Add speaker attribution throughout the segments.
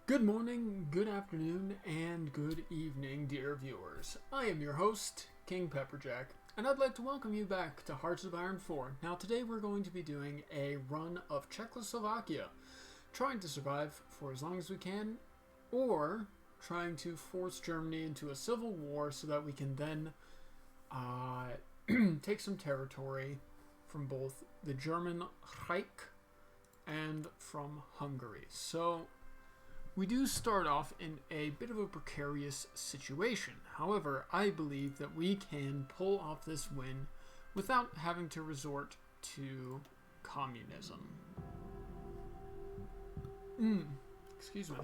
Speaker 1: Good morning, good afternoon, and good evening, dear viewers. I am your host, King Pepperjack, and I'd like to welcome you back to Hearts of Iron 4. Now today we're going to be doing a run of Czechoslovakia, trying to survive for as long as we can, or trying to force Germany into a civil war so that we can then take some territory from both the German Reich and from Hungary. So we do start off in a bit of a precarious situation. However, I believe that we can pull off this win without having to resort to communism. Excuse me.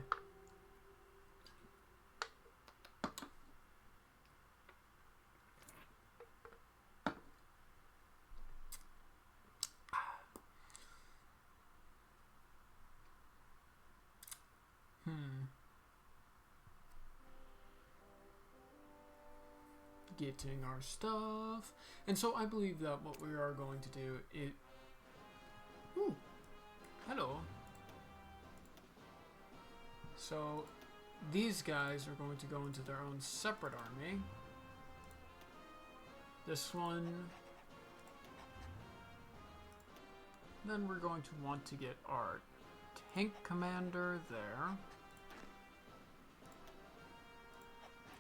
Speaker 1: Getting our stuff. And so I believe that what we are going to do is... Ooh. Hello. So these guys are going to go into their own separate army. This one. Then we're going to want to get our tank commander there.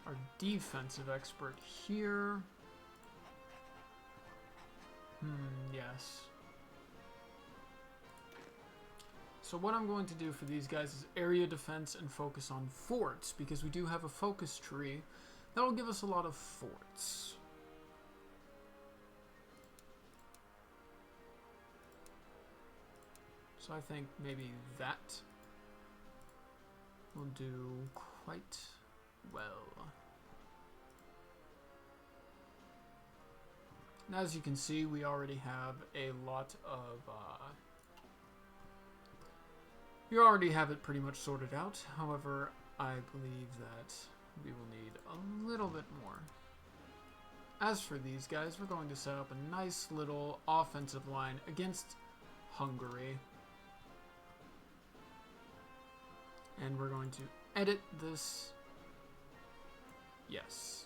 Speaker 1: Our defensive expert here. Yes. So what I'm going to do for these guys is area defense and focus on forts, because we do have a focus tree that will give us a lot of forts. So I think maybe that will do quite well. Now, as you can see, we already have a lot of we already have it pretty much sorted out. However, I believe that we will need a little bit more. As for these guys, we're going to set up a nice little offensive line against Hungary. And we're going to edit this. Yes.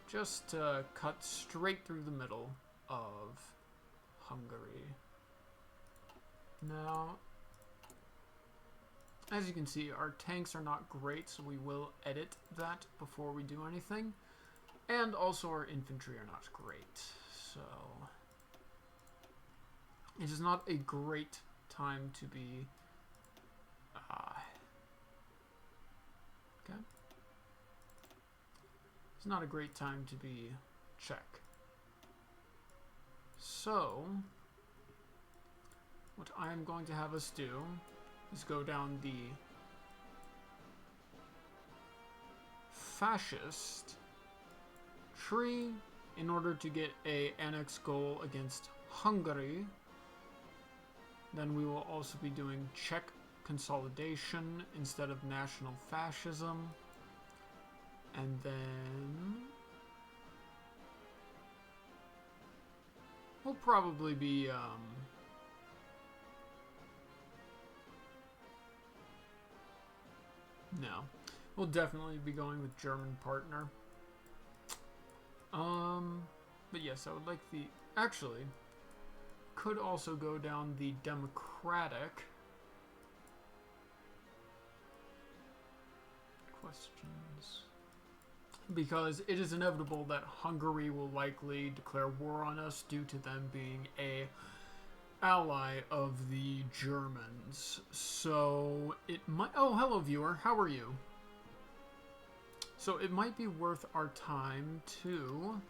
Speaker 1: Just cut straight through the middle of Hungary. Now, as you can see, our tanks are not great, so we will edit that before we do anything. And also our infantry are not great, so it is not a great time to be... okay. It's not a great time to be Czech. So, what I am going to have us do is go down the fascist tree in order to get a annex goal against Hungary. Then we will also be doing Czech consolidation instead of national fascism. And then we'll probably be no, we'll definitely be going with German partner. But yes, I would like the... Actually, could also go down the democratic questions. Because it is inevitable that Hungary will likely declare war on us due to them being a ally of the Germans. So it might... Oh, hello viewer, how are you? So it might be worth our time to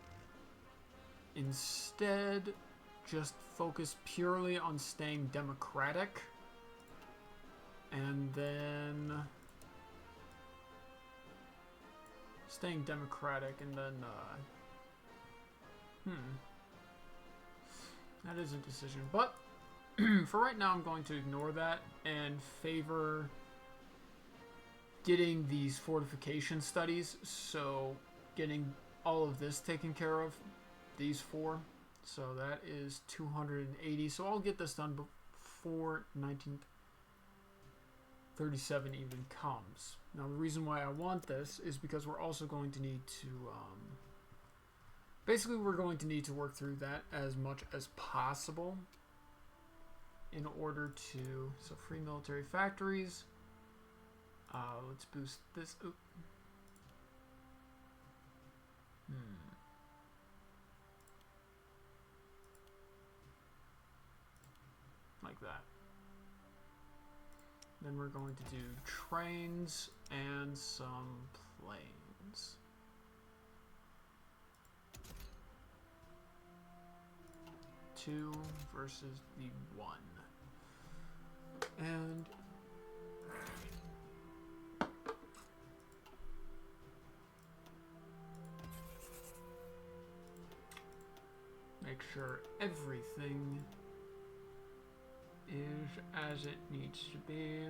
Speaker 1: instead just focus purely on staying democratic. And then... staying democratic, and then, that is a decision. But, for right now, I'm going to ignore that and favor getting these fortification studies. So, getting all of this taken care of, these four. So, that is 280. So, I'll get this done before 19th. 37 even comes. Now, the reason why I want this is because we're also going to need to, basically we're going to need to work through that as much as possible in order to, so free military factories. Let's boost this. Oop. Like that. Then we're going to do trains and some planes. Two versus the one. And make sure everything is as it needs to be.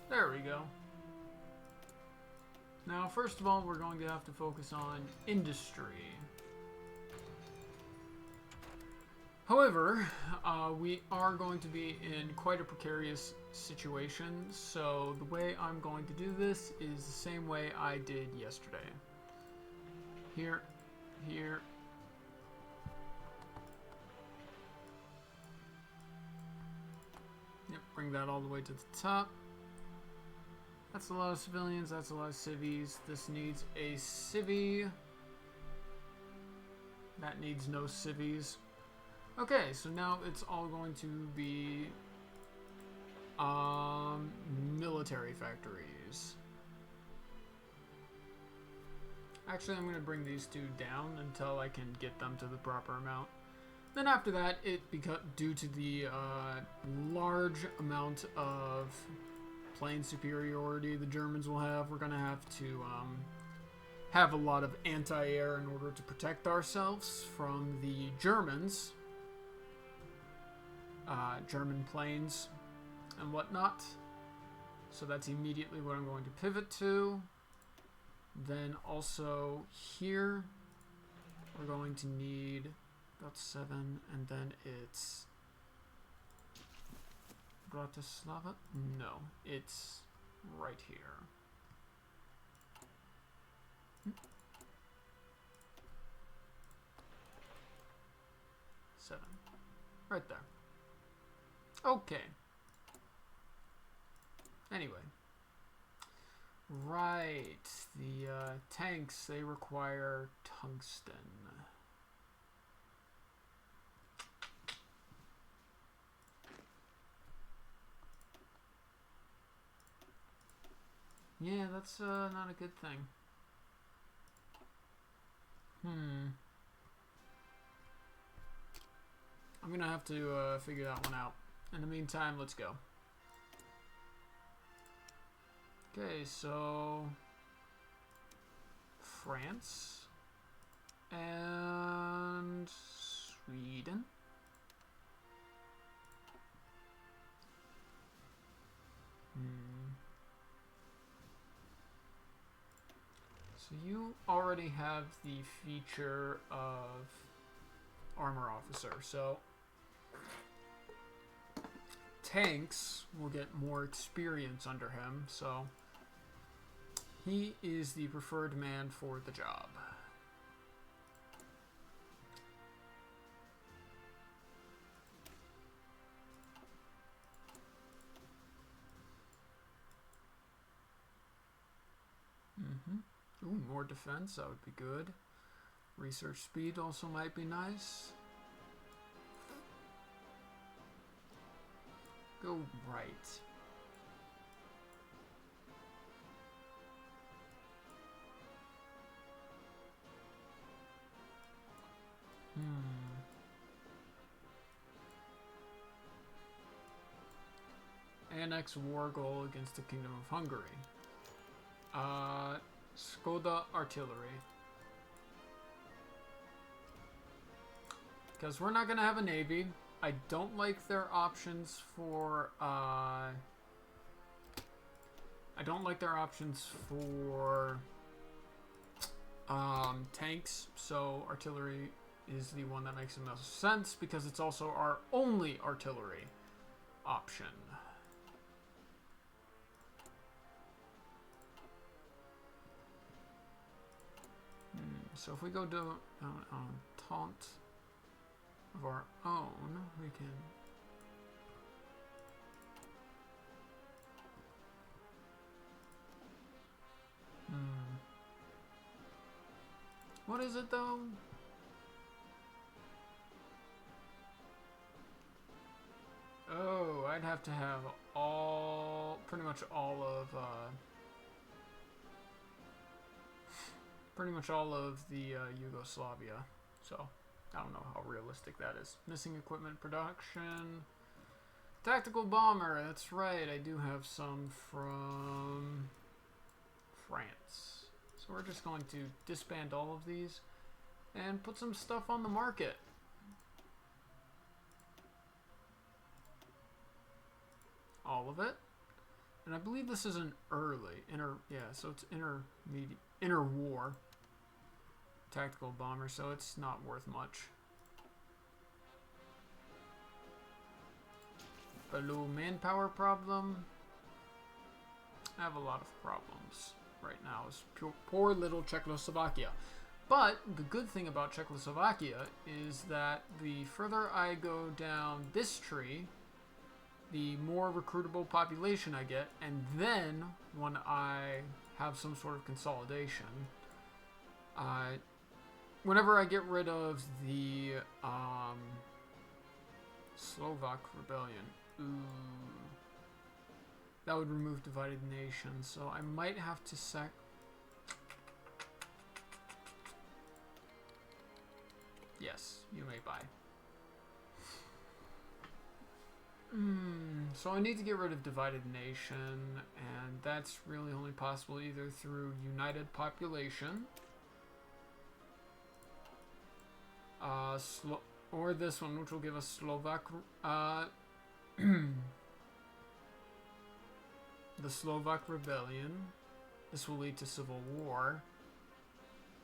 Speaker 1: There we go. Now, first of all, we're going to have to focus on industry. However, we are going to be in quite a precarious situation, so the way I'm going to do this is the same way I did yesterday. Here, here. Yep, bring that all the way to the top. That's a lot of civilians, that's a lot of civies. This needs a civvy. That needs no civies. Okay, so now it's all going to be military factories. Actually, I'm going to bring these two down until I can get them to the proper amount. Then after that, due to the large amount of plane superiority the Germans will have, we're going to have to have a lot of anti-air in order to protect ourselves from the Germans. German planes and whatnot. So that's immediately what I'm going to pivot to. Then also here, we're going to need about 7, and then it's Bratislava? No, it's right here. 7. Right there. Okay. Anyway. Right. The tanks, they require tungsten. Yeah, that's not a good thing. I'm gonna have to figure that one out. In the meantime, let's go. Okay, so France and Sweden. So you already have the feature of armor officer, so tanks will get more experience under him, so he is the preferred man for the job. Ooh, more defense, that would be good. Research speed also might be nice. Go right. Annex war goal against the Kingdom of Hungary. Skoda artillery. Because we're not going to have a navy. I don't like their options for, tanks, so artillery is the one that makes the most sense because it's also our only artillery option. So if we go to taunt of our own, we can... What is it though? Oh, I'd have to have pretty much all of the Yugoslavia. So, I don't know how realistic that is. Missing equipment production. Tactical bomber, that's right. I do have some from France. So we're just going to disband all of these and put some stuff on the market. All of it. And I believe this is an so it's interwar tactical bomber, so it's not worth much. A low manpower problem. I have a lot of problems right now. It's poor little Czechoslovakia. But the good thing about Czechoslovakia is that the further I go down this tree, the more recruitable population I get, and then when I have some sort of consolidation, whenever I get rid of the Slovak rebellion, that would remove divided nations, so I might have to Yes, you may buy. So I need to get rid of divided nation, and that's really only possible either through united population, or this one, which will give us Slovak, the Slovak rebellion. This will lead to civil war.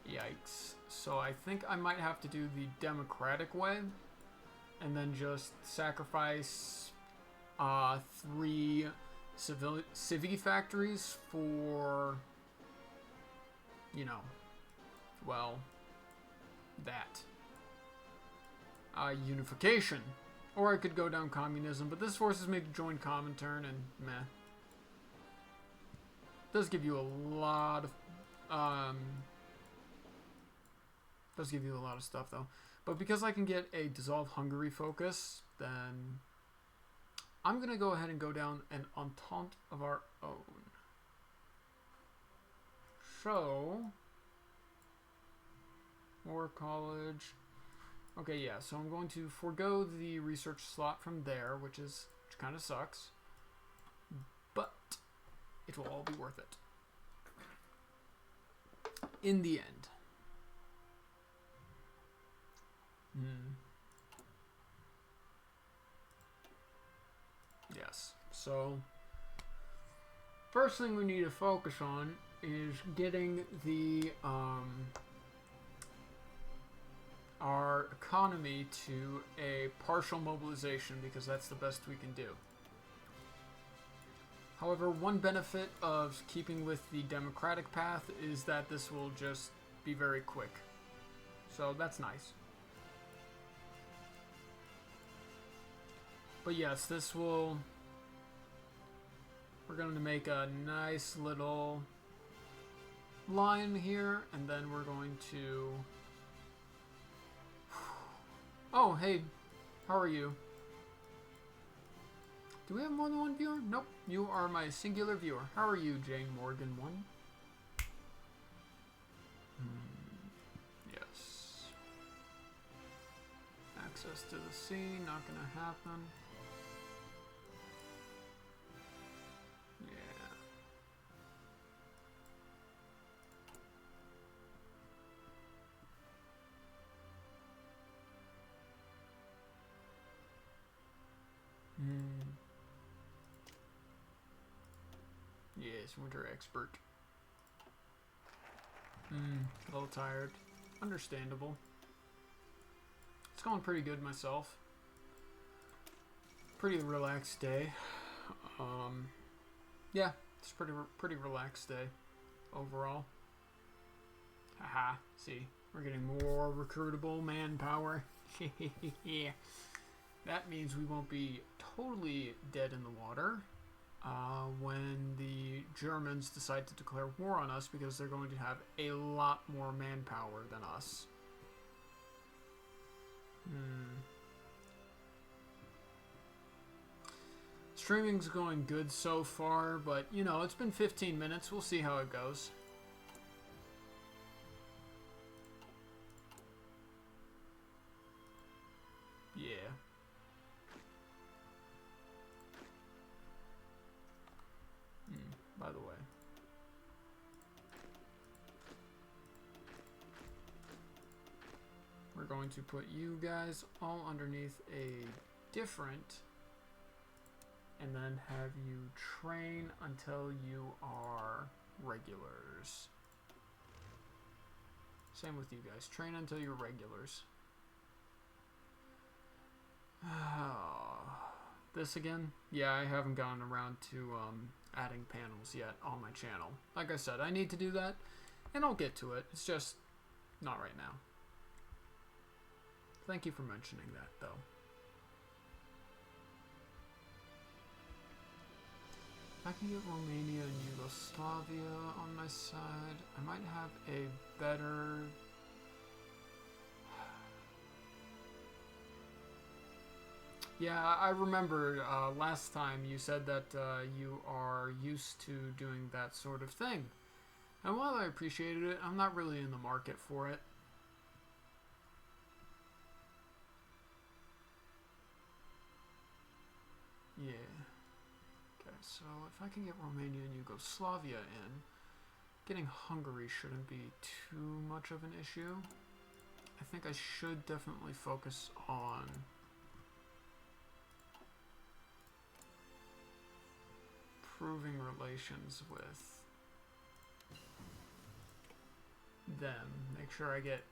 Speaker 1: Yikes. So I think I might have to do the democratic way, and then just sacrifice 3 civi factories for, you know, well, that. Unification. Or I could go down communism, but this forces me to join Comintern, and meh. Does give you a lot of, stuff, though. But because I can get a Dissolve Hungary focus, then I'm going to go ahead and go down an Entente of our own. So, War College. Okay, yeah, so I'm going to forego the research slot from there, which kind of sucks. But it will all be worth it in the end. Yes, so first thing we need to focus on is getting the our economy to a partial mobilization, because that's the best we can do. However, one benefit of keeping with the democratic path is that this will just be very quick. So that's nice. But yes, we're going to make a nice little line here, and then we're going to... Oh, hey, how are you? Do we have more than one viewer? Nope, you are my singular viewer. How are you, Jane Morgan 1? Yes. Access to the sea, not gonna happen. Yeah. Yes, winter expert. A little tired. Understandable. It's going pretty good myself. Pretty relaxed day. Yeah, it's pretty relaxed day overall. Haha, see, we're getting more recruitable manpower. Yeah. That means we won't be totally dead in the water when the Germans decide to declare war on us, because they're going to have a lot more manpower than us. Streaming's going good so far, but you know, it's been 15 minutes. We'll see how it goes. Yeah. By the way. We're going to put you guys all underneath a different, and then have you train until you are regulars. Same with you guys. Train until you're regulars. This again? Yeah, I haven't gotten around to adding panels yet on my channel. Like I said, I need to do that, and I'll get to it. It's just not right now. Thank you for mentioning that, though. If I can get Romania and Yugoslavia on my side, I might have a better... Yeah, I remember last time you said that you are used to doing that sort of thing. And while I appreciated it, I'm not really in the market for it. Yeah. Okay, so if I can get Romania and Yugoslavia in, getting Hungary shouldn't be too much of an issue. I think I should definitely focus on improving relations with them. Make sure I get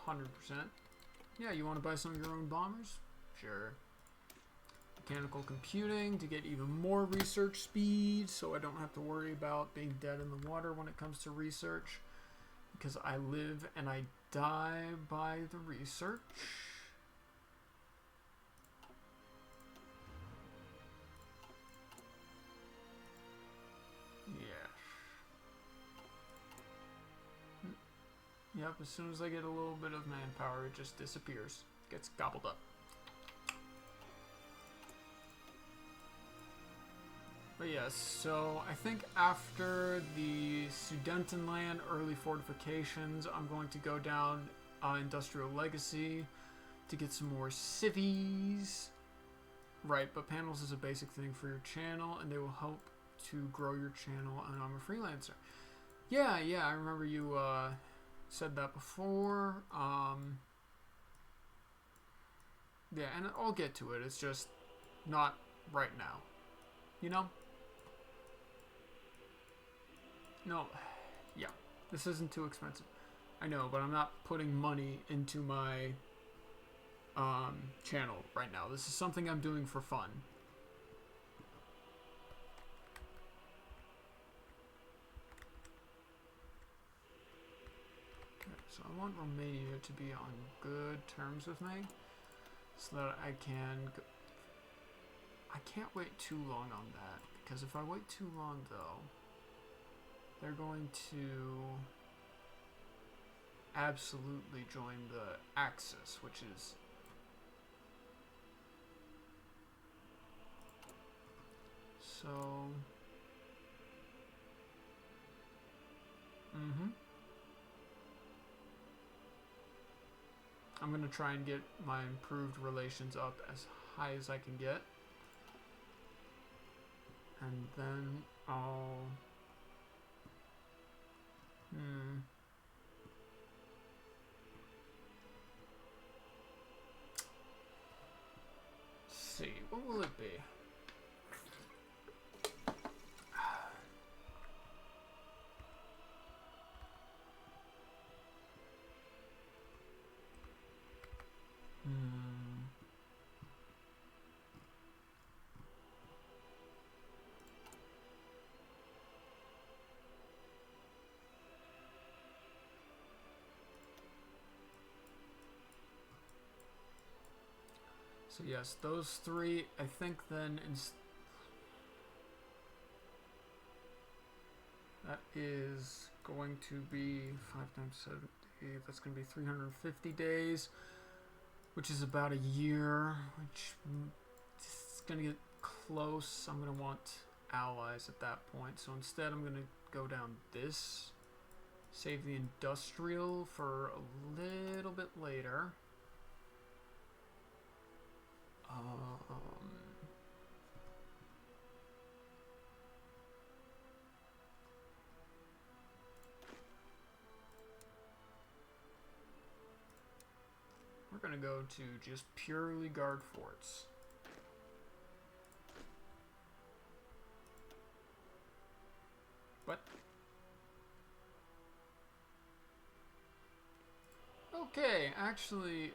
Speaker 1: 100%. Yeah, you want to buy some of your own bombers? Sure. Mechanical computing to get even more research speed, so I don't have to worry about being dead in the water when it comes to research, because I live and I die by the research. Yep, as soon as I get a little bit of manpower, it just disappears. Gets gobbled up. But yes, so I think after the Sudetenland early fortifications, I'm going to go down Industrial Legacy to get some more civies. Right, but panels is a basic thing for your channel, and they will help to grow your channel, and I'm a freelancer. Yeah, I remember you said that before. Yeah, and I'll get to it. It's just not right now. You know? No. Yeah. This isn't too expensive. I know, but I'm not putting money into my channel right now. This is something I'm doing for fun. So I want Romania to be on good terms with me, so that I can go. I can't wait too long on that, because if I wait too long, though, they're going to absolutely join the Axis, which is so. I'm going to try and get my improved relations up as high as I can get. And then I'll... Let's see, what will it be? So yes, those three, I think then, that is going to be 5 times 70, that's going to be 350 days, which is about a year, which is going to get close. I'm going to want allies at that point, so instead I'm going to go down this, save the industrial for a little bit later. We're gonna go to just purely guard forts. What? Okay, actually,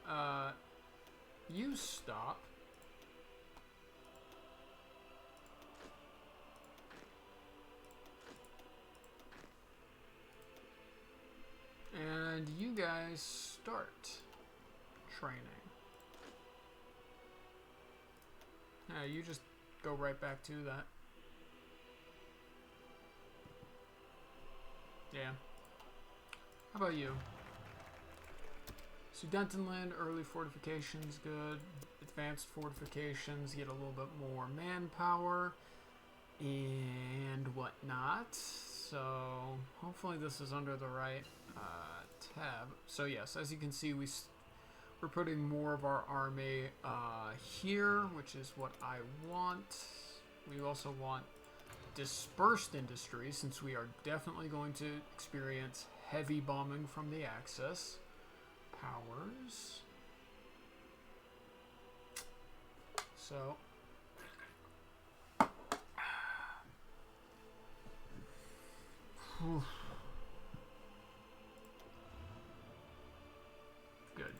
Speaker 1: you stop. And you guys start training. Yeah, you just go right back to that. Yeah. How about you? Sudetenland, early fortifications, good. Advanced fortifications, get a little bit more manpower and whatnot. So hopefully this is under the right tab. So yes, as you can see, we're putting more of our army here, which is what I want. We also want dispersed industry, since we are definitely going to experience heavy bombing from the Axis. Powers. So good.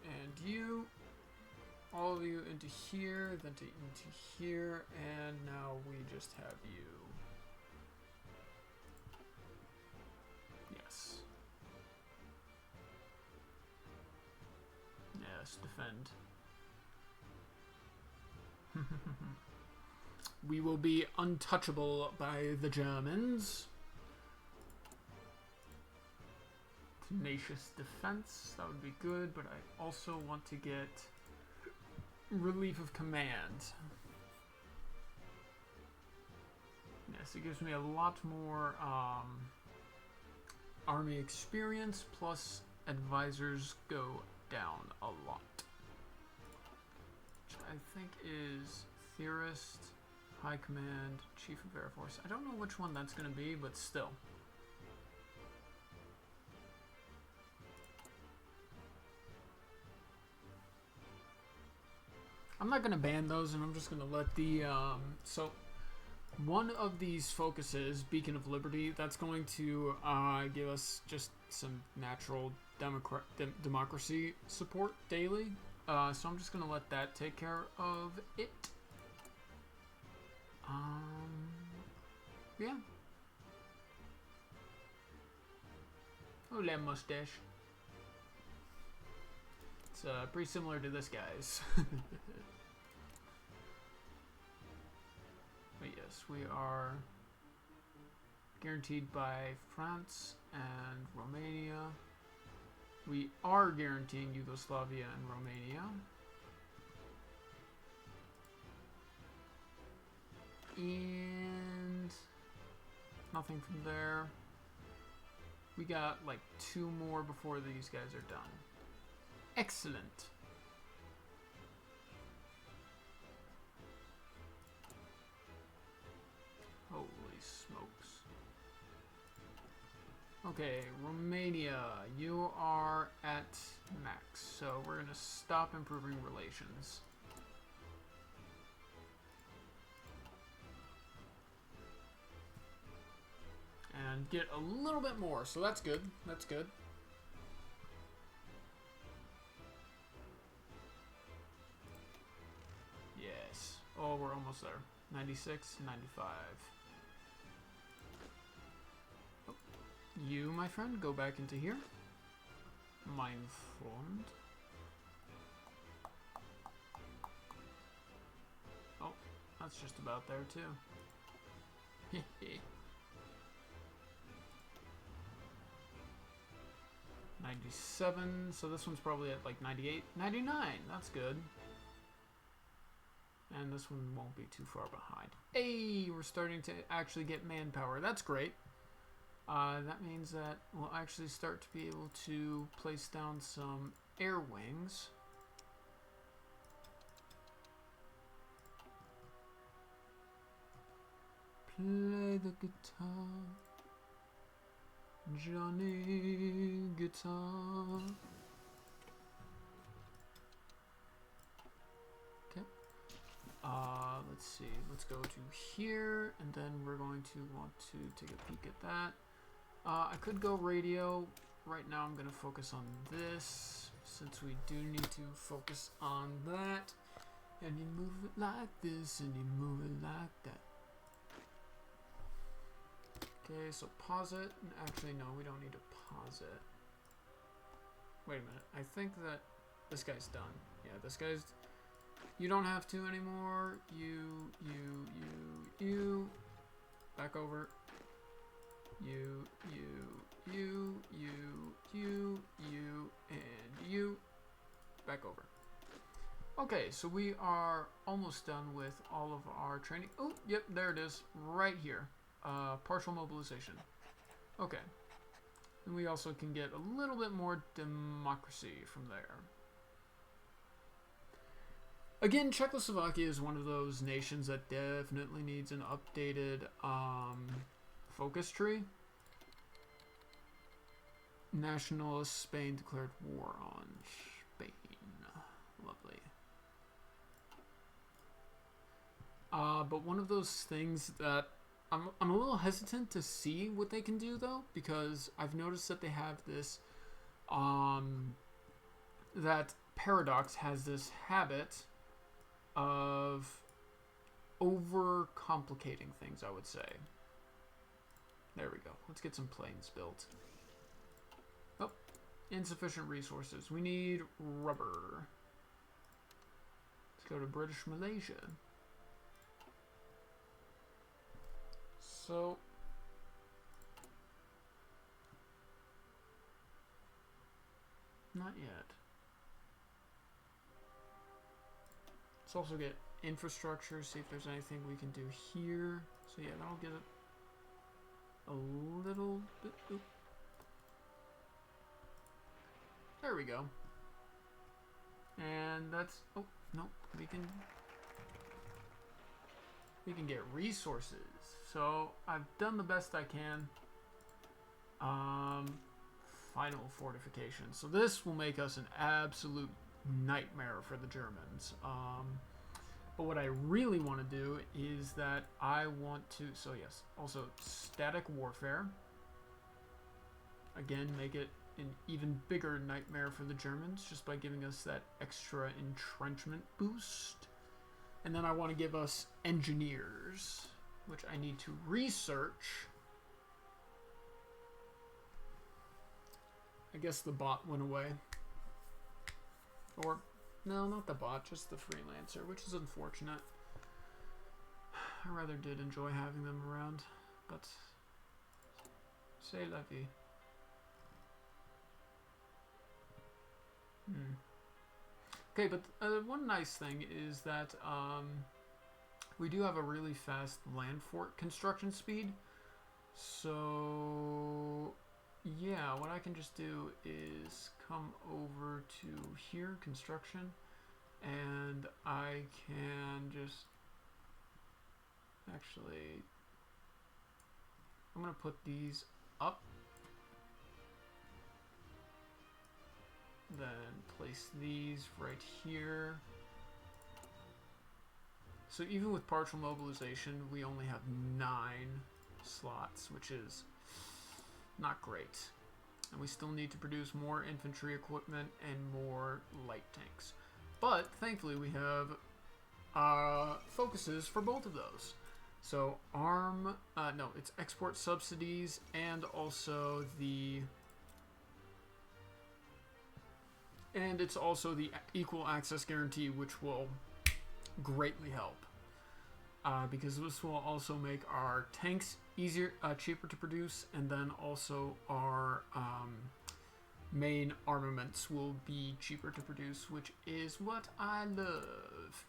Speaker 1: And you. All of you into here, then into here, and now we just have you. Yes. Yes, defend. We will be untouchable by the Germans. Tenacious defense, that would be good, but I also want to get relief of command. Yes, it gives me a lot more army experience, plus advisors go down a lot. Which I think is Theorist, High Command, Chief of Air Force. I don't know which one that's going to be, but still. I'm not going to ban those, and I'm just going to let the, so one of these focuses, Beacon of Liberty, that's going to give us just some natural democracy support daily. So I'm just going to let that take care of it. Yeah. Oh, that mustache. It's pretty similar to this guy's. But yes, we are guaranteed by France and Romania. We are guaranteeing Yugoslavia and Romania. And nothing from there. We got like 2 more before these guys are done. Excellent. Holy smokes. Okay, Romania, you are at max, so we're going to stop improving relations. And get a little bit more, so that's good. That's good. Yes. Oh, we're almost there. 96, 95. Oh. You, my friend, go back into here. Mein Freund. Oh, that's just about there, too. Hehe. 97, so this one's probably at like 98, 99, that's good. And this one won't be too far behind. Hey, we're starting to actually get manpower, that's great. That means that we'll actually start to be able to place down some air wings. Play the guitar, Johnny Guitar. Okay. Let's see. Let's go to here, and then we're going to want to take a peek at that. I could go radio. Right now I'm going to focus on this, since we do need to focus on that. And you move it like this, and you move it like that. Okay, so pause it. Actually, no, we don't need to pause it. Wait a minute. I think that this guy's done. Yeah, this guy's... You don't have to anymore. You. Back over. You, and you. Back over. Okay, so we are almost done with all of our training. Oh, yep, there it is. Right here. Partial mobilization. Okay. And we also can get a little bit more democracy from there. Again, Czechoslovakia is one of those nations that definitely needs an updated focus tree. Nationalist Spain declared war on Spain. Lovely. But one of those things that I'm a little hesitant to see what they can do, though, because I've noticed that they have this, that Paradox has this habit of over-complicating things, I would say. There we go. Let's get some planes built. Oh, insufficient resources. We need rubber. Let's go to British Malaysia. So, not yet. Let's also get infrastructure, see if there's anything we can do here. So yeah, that'll get it a little bit. Oop. There we go. And that's, oh, no, we can get resources. So I've done the best I can. Final fortification. So this will make us an absolute nightmare for the Germans. But what I really want to do is that I want to, so yes, also static warfare. Again, make it an even bigger nightmare for the Germans just by giving us that extra entrenchment boost. And then I want to give us engineers, which I need to research. I guess the bot went away. Or, no, not the bot, just the freelancer, which is unfortunate. I rather did enjoy having them around, but c'est la vie. Okay, but one nice thing is that we do have a really fast land fort construction speed. So, yeah, what I can just do is come over to here, construction, and I can just actually, I'm going to put these up. Then place these right here. So even with partial mobilization, we only have 9 slots, which is not great. And we still need to produce more infantry equipment and more light tanks. But thankfully we have focuses for both of those. So it's export subsidies and also it's also the equal access guarantee, which will greatly help. Because this will also make our tanks cheaper to produce, and then also our main armaments will be cheaper to produce, which is what I love.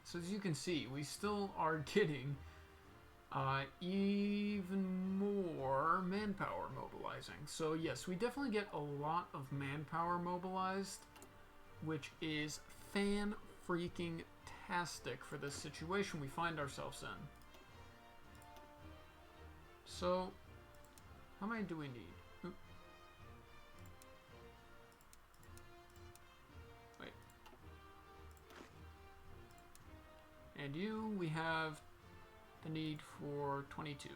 Speaker 1: So as you can see, we still are getting even more manpower mobilizing. So yes, we definitely get a lot of manpower mobilized, which is fan-freaking-tastic for the situation we find ourselves in. So, how many do we need? Oop. Wait. And we have the need for 22.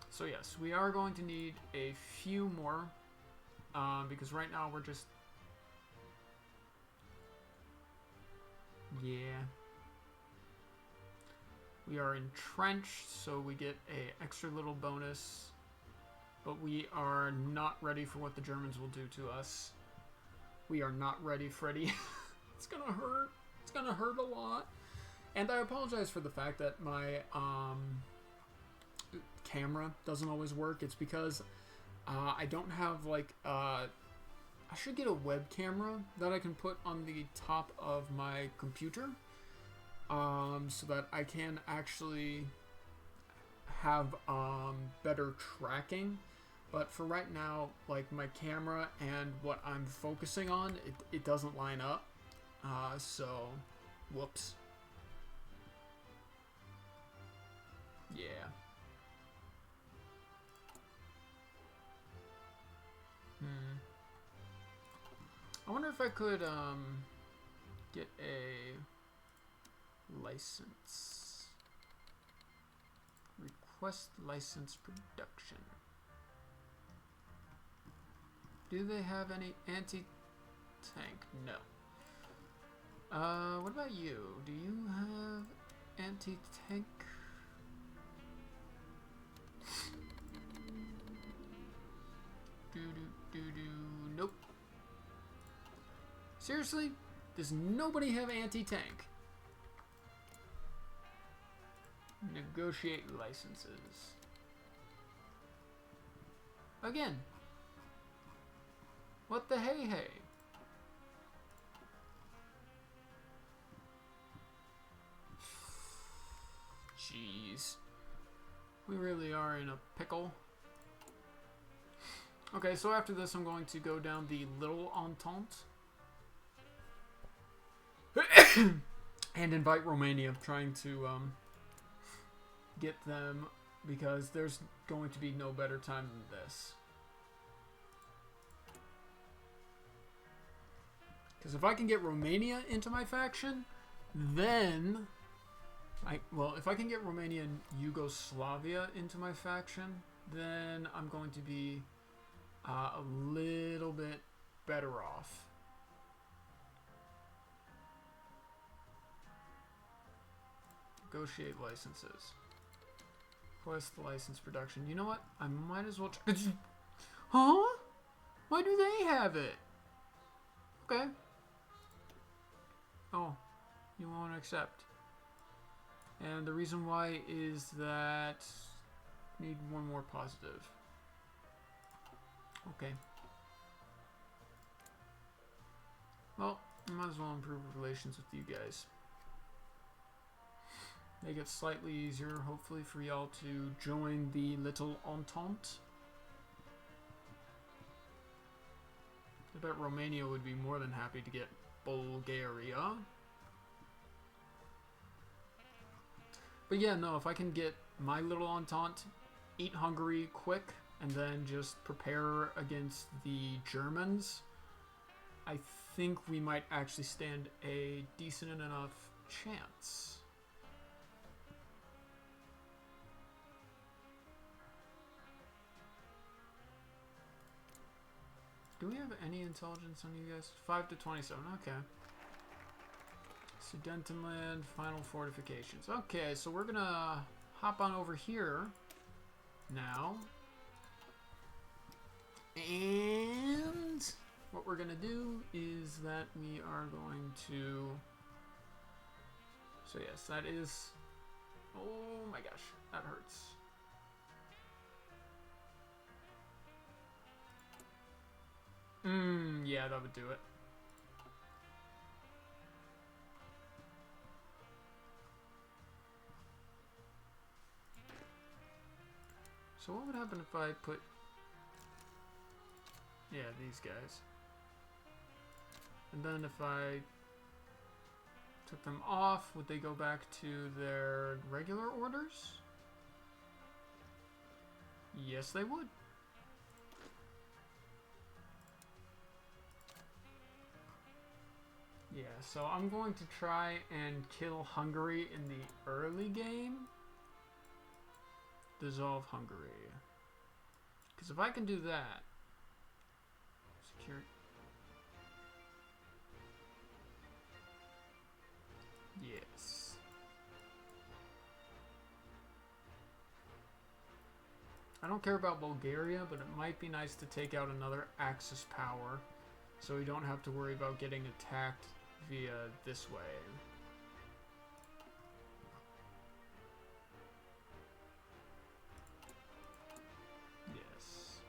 Speaker 1: So yes, we are going to need a few more, because right now we're just... Yeah. We are entrenched, so we get a extra little bonus, but we are not ready for what the Germans will do to us. We are not ready, Freddy. It's gonna hurt. It's gonna hurt a lot. And I apologize for the fact that my camera doesn't always work. It's because I don't have like I should get a web camera that I can put on the top of my computer, so that I can actually have better tracking. But for right now, like my camera and what I'm focusing on, it doesn't line up. So, whoops. Yeah. I wonder if I could get a license. Request license production. Do they have any anti-tank? No. What about you? Do you have anti-tank? Nope. Seriously? Does nobody have anti-tank? Negotiate licenses. Again. What the hey? Jeez. We really are in a pickle. Okay, so after this I'm going to go down the Little Entente. And invite Romania, trying to get them, because there's going to be no better time than this. Because if I can get Romania into my faction, then if I can get Romania and Yugoslavia into my faction, then I'm going to be a little bit better off. Negotiate licenses. Request license production. You know what? I might as well try. Huh? Why do they have it? Okay. Oh, you won't accept. And the reason why is that need one more positive. Okay. Well, I might as well improve relations with you guys. Make it slightly easier, hopefully, for y'all to join the Little Entente. I bet Romania would be more than happy to get Bulgaria. But yeah, no, if I can get my Little Entente, eat Hungary quick, and then just prepare against the Germans, I think we might actually stand a decent enough chance. Do we have any intelligence on you guys? 5 to 27. Okay. Sudetenland, final fortifications. Okay, so we're gonna hop on over here now. And what we're gonna do is that we are going to... So yes, that is... Oh my gosh, that hurts. Yeah, that would do it. So what would happen if I put... Yeah, these guys. And then if I took them off, would they go back to their regular orders? Yes, they would. Yeah, so I'm going to try and kill Hungary in the early game. Dissolve Hungary. Because if I can do that... Secure... Yes. I don't care about Bulgaria, but it might be nice to take out another Axis power, so we don't have to worry about getting attacked via this way. Yes.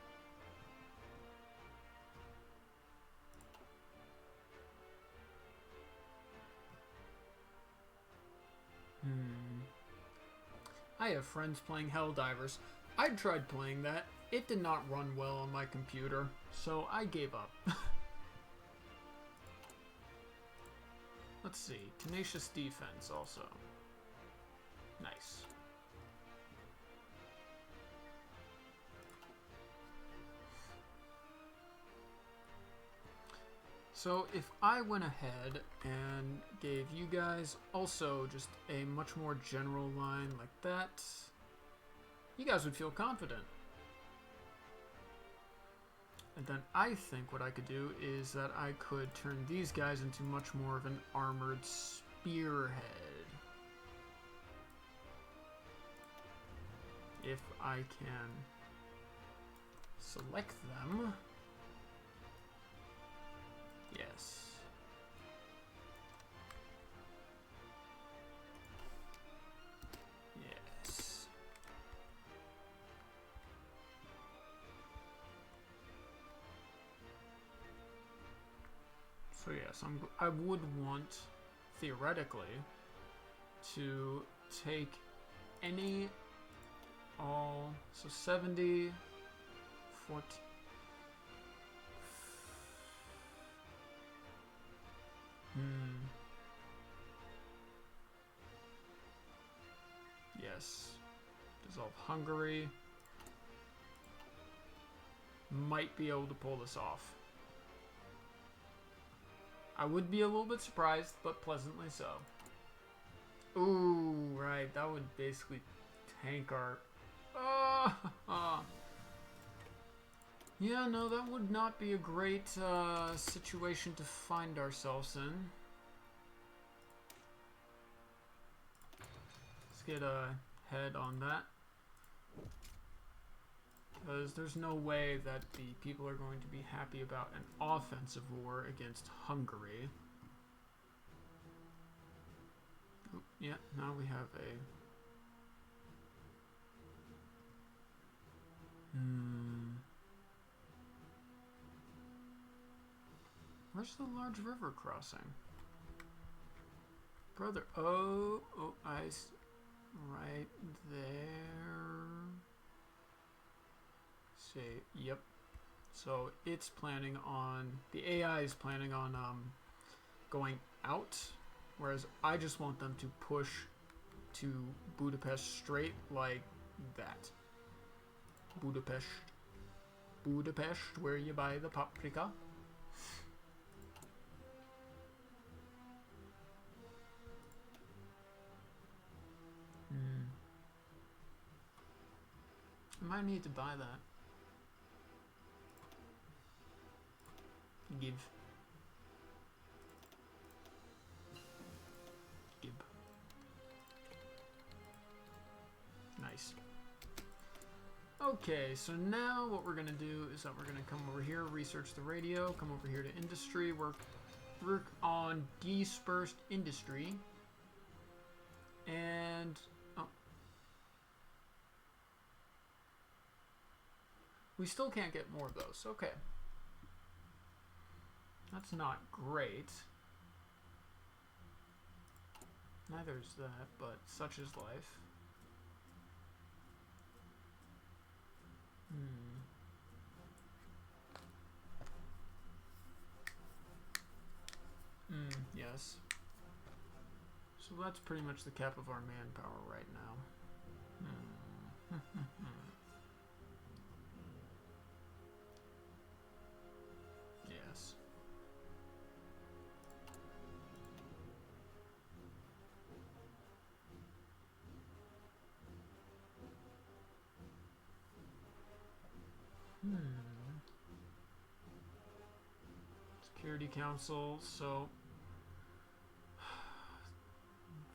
Speaker 1: I have friends playing Helldivers. I tried playing that. It did not run well on my computer, so I gave up. Let's see. Tenacious defense also. Nice. So if I went ahead and gave you guys also just a much more general line like that, you guys would feel confident. And then I think what I could do is that I could turn these guys into much more of an armored spearhead. If I can select them. Yes. Yes. So yes, I would want, theoretically, to take any, all, so 70, 40, yes. Dissolve Hungary. Might be able to pull this off. I would be a little bit surprised, but pleasantly so. Ooh, right. That would basically tank our... Yeah, no, that would not be a great situation to find ourselves in. Let's get a head on that. Because there's no way that the people are going to be happy about an offensive war against Hungary. Oh, yeah, now we have a... Where's the large river crossing? Brother, oh, right there. See, yep. So it's planning on, the AI is planning on going out, whereas I just want them to push to Budapest straight like that. Budapest, where you buy the paprika. I might need to buy that. Give. Give. Nice. Okay, so now what we're gonna do is that we're gonna come over here, research the radio, come over here to industry, work on dispersed industry, and we still can't get more of those. Okay, that's not great. Neither is that, but such is life. Yes. So that's pretty much the cap of our manpower right now. Yes. Security Council, so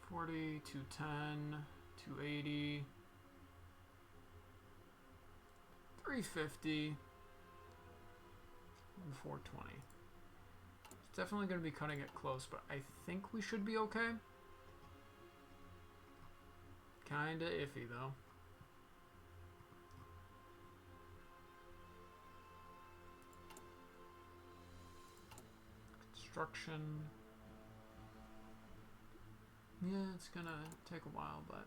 Speaker 1: 40, 210, 280, 350, and 420. It's definitely going to be cutting it close, but I think we should be okay. Kinda iffy, though. Construction. Yeah, it's gonna take a while, but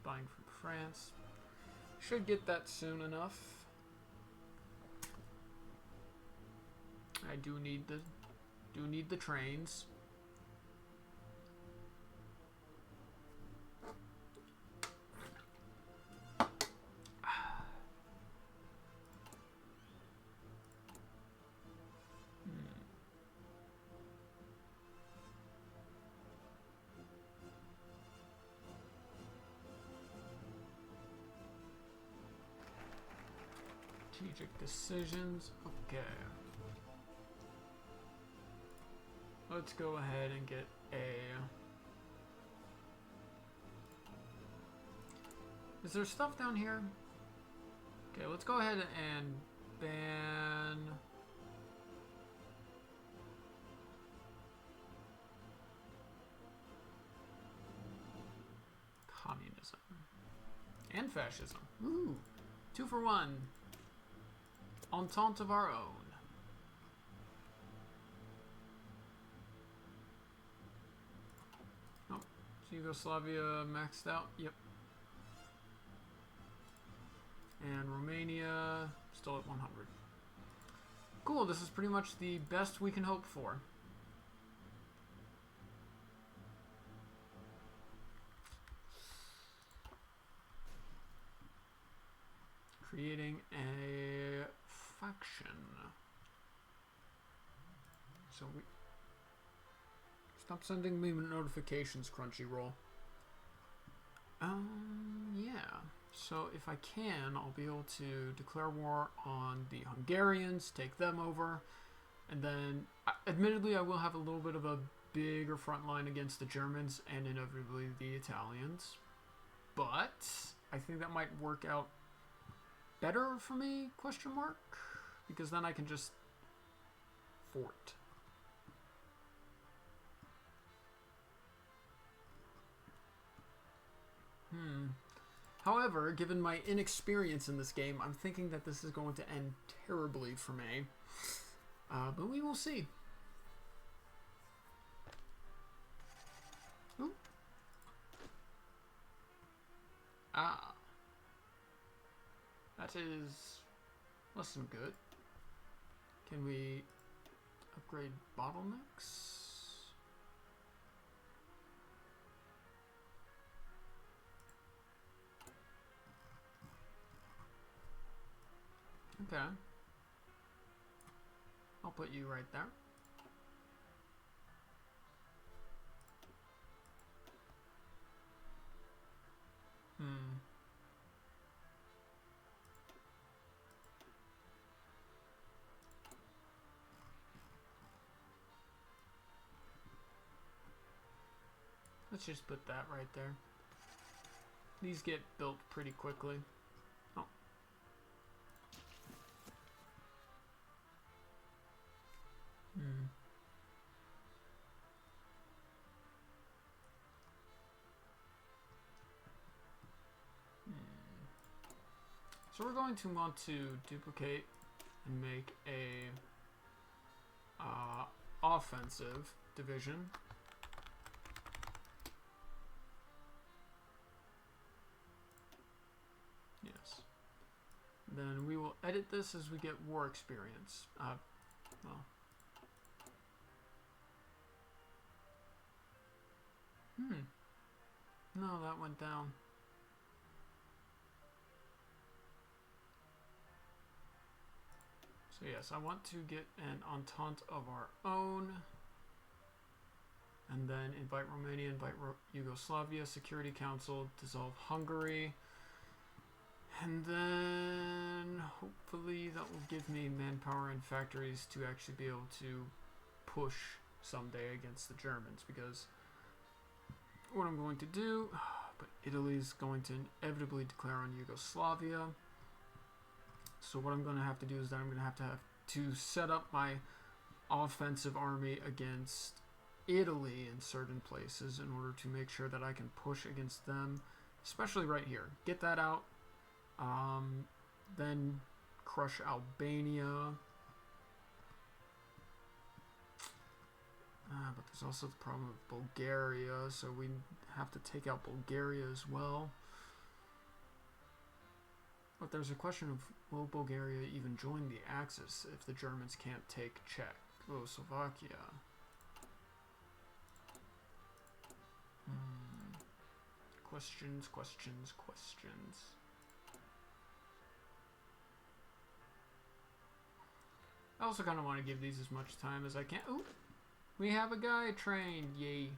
Speaker 1: buying from France. Should get that soon enough. I do need the trains. Strategic decisions. Okay. Let's go ahead and get a... Is there stuff down here? Okay, let's go ahead and ban... communism. And fascism. Ooh. 2 for 1. Entente of our own. Oh, Yugoslavia maxed out. Yep. And Romania still at 100. Cool, this is pretty much the best we can hope for. Creating a faction. So we... Stop sending me notifications, Crunchyroll. Yeah. So if I can, I'll be able to declare war on the Hungarians, take them over, and then, admittedly, I will have a little bit of a bigger front line against the Germans and inevitably the Italians. But I think that might work out better for me, question mark? Because then I can just fort. However, given my inexperience in this game, I'm thinking that this is going to end terribly for me. But we will see. Ooh. Ah. That is less than good. Can we upgrade bottlenecks? Okay. I'll put you right there. let's just put that right there. These get built pretty quickly. Oh. So we're going to want to duplicate and make a offensive division. Yes. Then we will edit this as we get war experience. Well. No, that went down. So yes, I want to get an entente of our own. And then invite Romania, invite Yugoslavia, Security Council, dissolve Hungary. And then hopefully that will give me manpower and factories to actually be able to push someday against the Germans. Because what I'm going to do, but Italy is going to inevitably declare on Yugoslavia. So what I'm going to have to do is that I'm going to have to set up my offensive army against Italy in certain places in order to make sure that I can push against them, especially right here. Get that out. Then crush Albania. But there's also the problem with Bulgaria, so we have to take out Bulgaria as well. But there's a question of, will Bulgaria even join the Axis if the Germans can't take Czechoslovakia? Questions, questions, questions. I also kind of want to give these as much time as I can. Ooh, we have a guy trained, yay.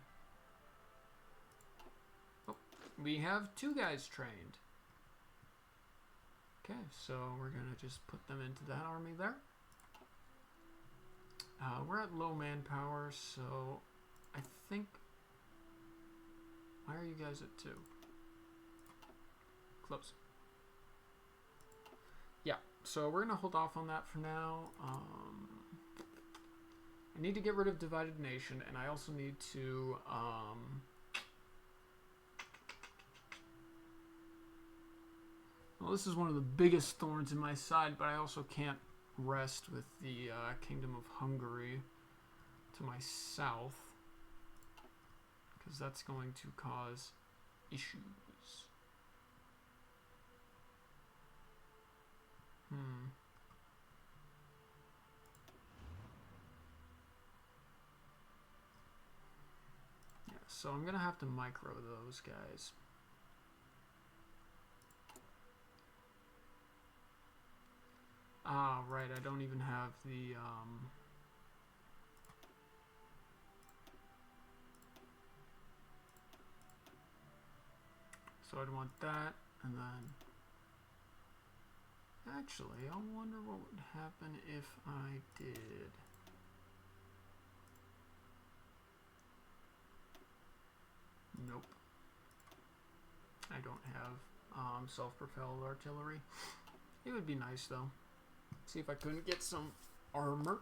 Speaker 1: Oh, we have 2 guys trained. Okay, so we're going to just put them into that army there. We're at low manpower, so I think... Why are you guys at 2? Close. Yeah, so we're going to hold off on that for now. I need to get rid of Divided Nation, and I also need to... well, this is one of the biggest thorns in my side, but I also can't rest with the Kingdom of Hungary to my south, because that's going to cause issues. Yeah, so I'm going to have to micro those guys. Ah, right, I don't even have the, so I'd want that, and then... Actually, I wonder what would happen if I did... Nope. I don't have self-propelled artillery. It would be nice, though. See if I couldn't get some armor.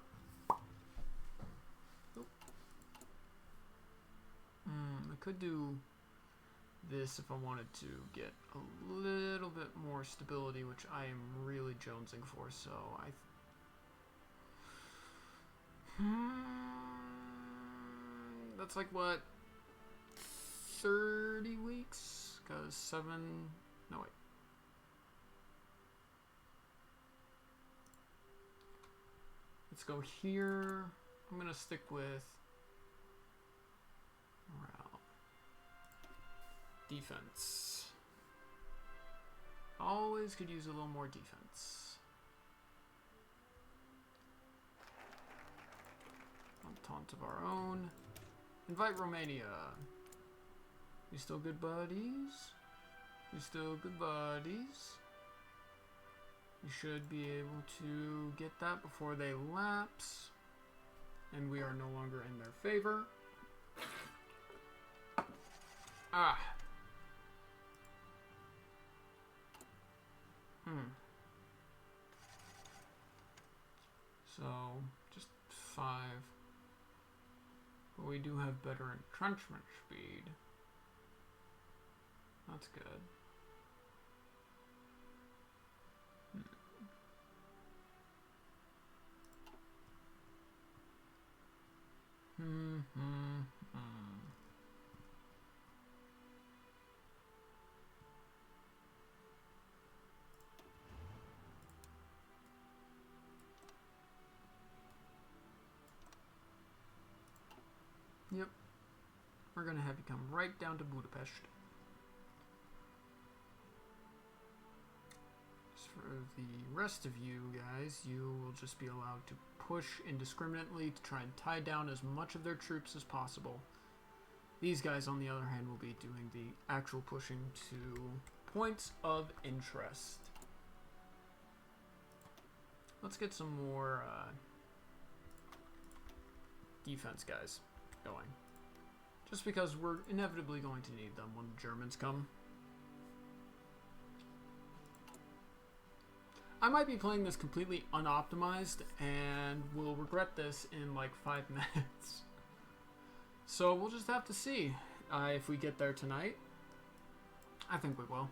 Speaker 1: Oh. I could do this if I wanted to get a little bit more stability, which I am really jonesing for, so that's like, what, 30 weeks? Because 7... No, wait. Let's go here. I'm going to stick with morale. Defense. Always could use a little more defense. Entente of our own. Invite Romania. We still good buddies? We still good buddies? You should be able to get that before they lapse. And we are no longer in their favor. Ah. So, just 5. But we do have better entrenchment speed. That's good. Yep. We're gonna have you come right down to Budapest. As for the rest of you guys, you will just be allowed to push indiscriminately to try and tie down as much of their troops as possible. These guys, on the other hand, will be doing the actual pushing to points of interest. Let's get some more defense guys going. Just because we're inevitably going to need them when the Germans come. I might be playing this completely unoptimized and will regret this in like 5 minutes. So we'll just have to see if we get there tonight. I think we will.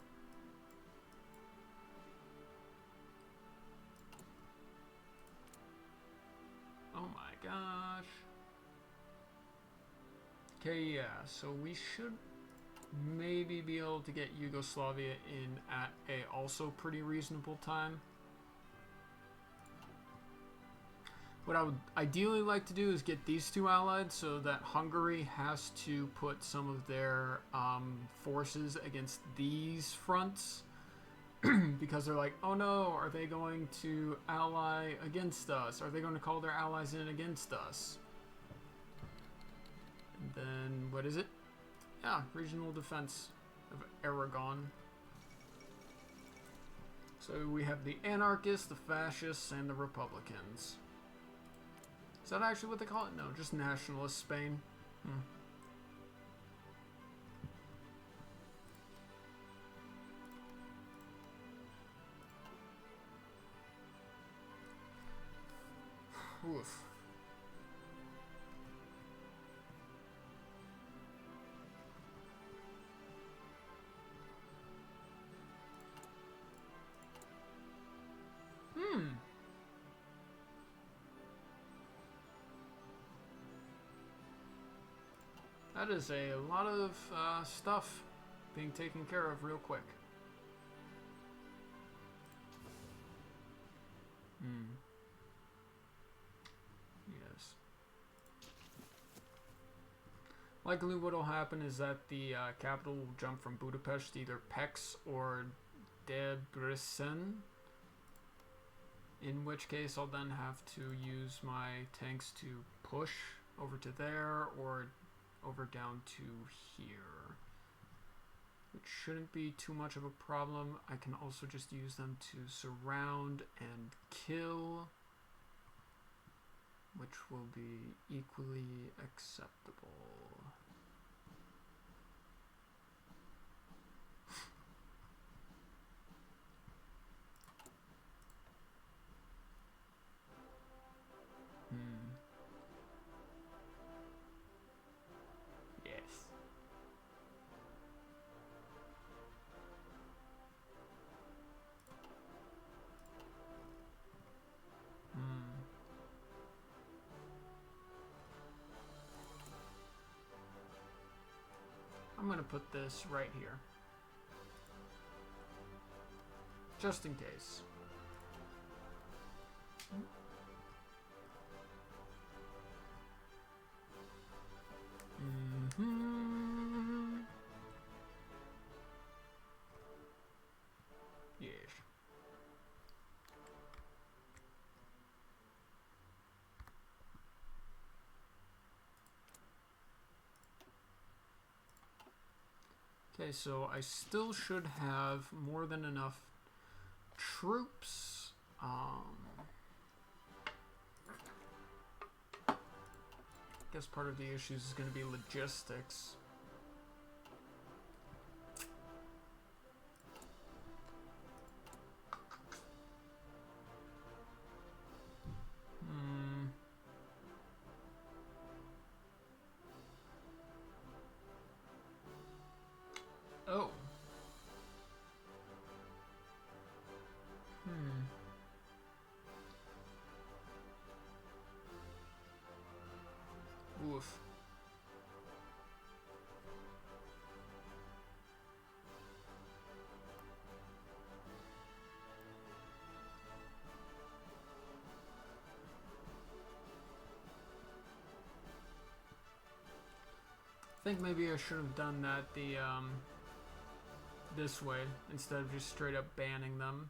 Speaker 1: Oh my gosh. Okay, yeah, so we should maybe be able to get Yugoslavia in at a also pretty reasonable time. What I would ideally like to do is get these two allied so that Hungary has to put some of their forces against these fronts. Because they're like, oh no, are they going to ally against us? Are they going to call their allies in against us? And then, what is it? Yeah, regional defense of Aragon. So we have the anarchists, the fascists, and the republicans. Is that actually what they call it? No, just nationalist Spain. Oof. That is a lot of stuff being taken care of real quick. Yes. Likely what will happen is that the capital will jump from Budapest to either Pécs or Debrecen. In which case I'll then have to use my tanks to push over to there or over down to here. Which shouldn't be too much of a problem. I can also just use them to surround and kill, which will be equally acceptable. Yes. I'm going to put this right here. Just in case. Yes. Okay, so I still should have more than enough troops. I guess part of the issues is going to be logistics. I think maybe I should have done that this way instead of just straight up banning them.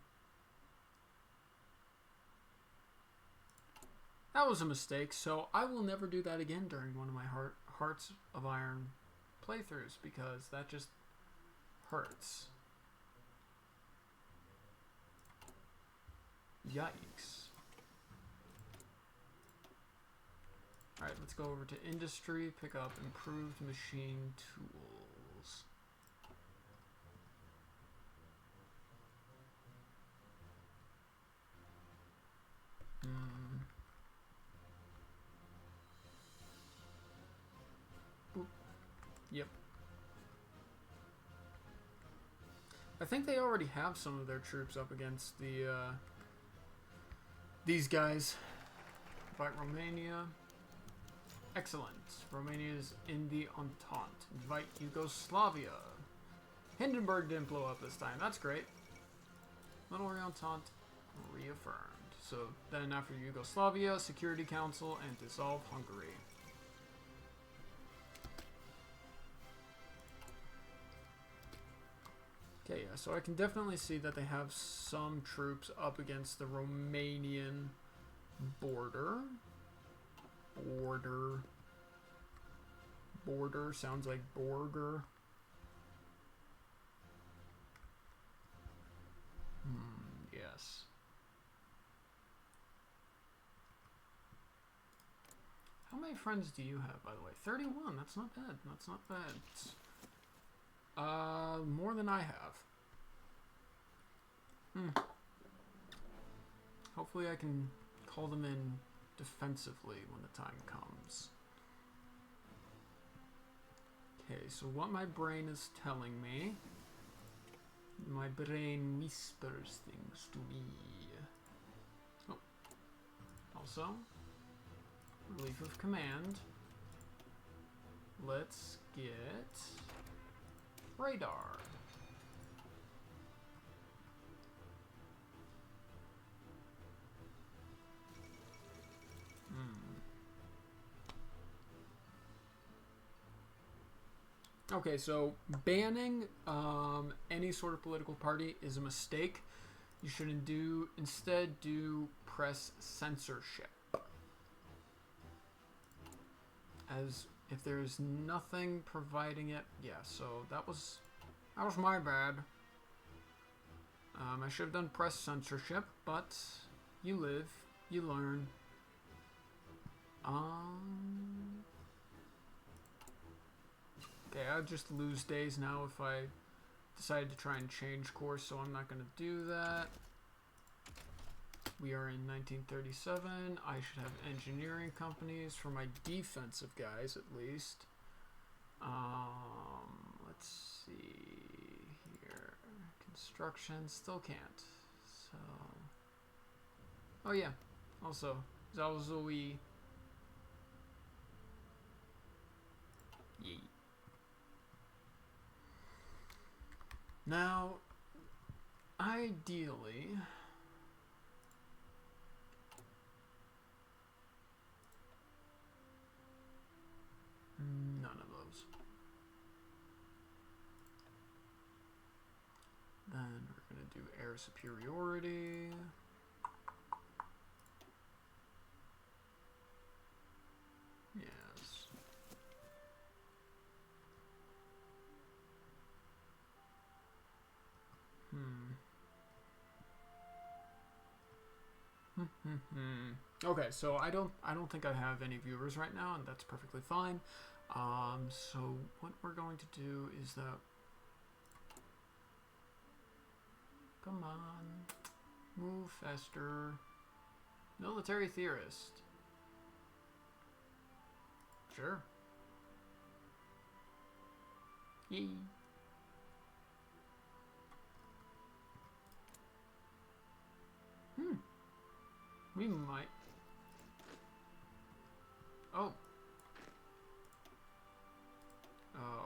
Speaker 1: That was a mistake, so I will never do that again during one of my Hearts of Iron playthroughs, because that just hurts. Yikes. Alright, let's go over to industry, pick up improved machine tools. Boop. Yep. I think they already have some of their troops up against the these guys. Fight Romania. Excellent. Romania's in the Entente. Invite Yugoslavia. Hindenburg didn't blow up this time. That's great. Little Entente reaffirmed. So then after Yugoslavia, Security Council, and dissolve Hungary. Okay, yeah, so I can definitely see that they have some troops up against the Romanian border. Border sounds like Borger. Yes. How many friends do you have, by the way? 31. That's not bad. That's not bad. More than I have. Hopefully I can call them in defensively when the time comes. Okay, so what my brain is telling me, my brain whispers things to me. Oh, also, relief of command. Let's get radar. Okay, so banning any sort of political party is a mistake. You should instead do press censorship. As if there's nothing providing it, yeah. So that was my bad. I should have done press censorship, but you live, you learn. Okay, I'll just lose days now if I decide to try and change course, so I'm not going to do that. We are in 1937. I should have engineering companies for my defensive guys, at least. Let's see here. Construction, still can't. So, oh yeah, also, Zalzoe. Yeet. Now, ideally, none of those. Then we're going to do air superiority. Yes. Okay, so I don't think I have any viewers right now, and that's perfectly fine. So what we're going to do is that, come on, move faster. Military theorist. Sure. Yee. We might. Oh.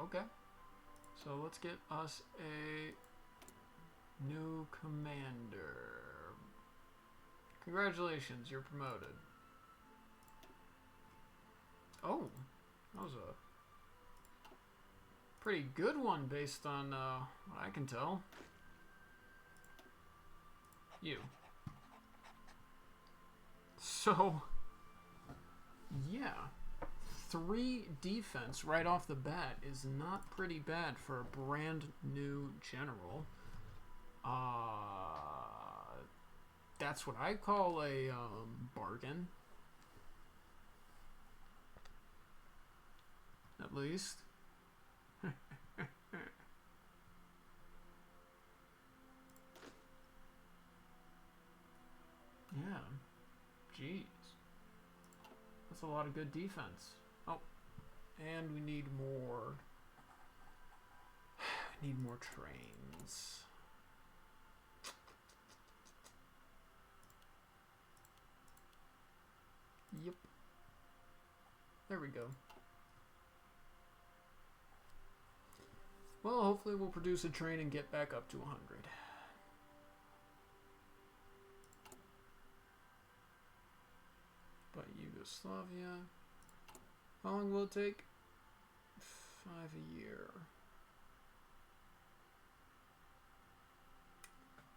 Speaker 1: Okay. So let's get us a new commander. Congratulations, you're promoted. Oh, that was Pretty good one based on what I can tell. You. So, yeah. 3 defense right off the bat is not pretty bad for a brand new general. That's what I call a bargain. At least. Yeah. Jeez. That's a lot of good defense. Oh. And we need more. Need more trains. Yep. There we go. Well, hopefully we'll produce a train and get back up to 100. But Yugoslavia. How long will it take? 5 a year.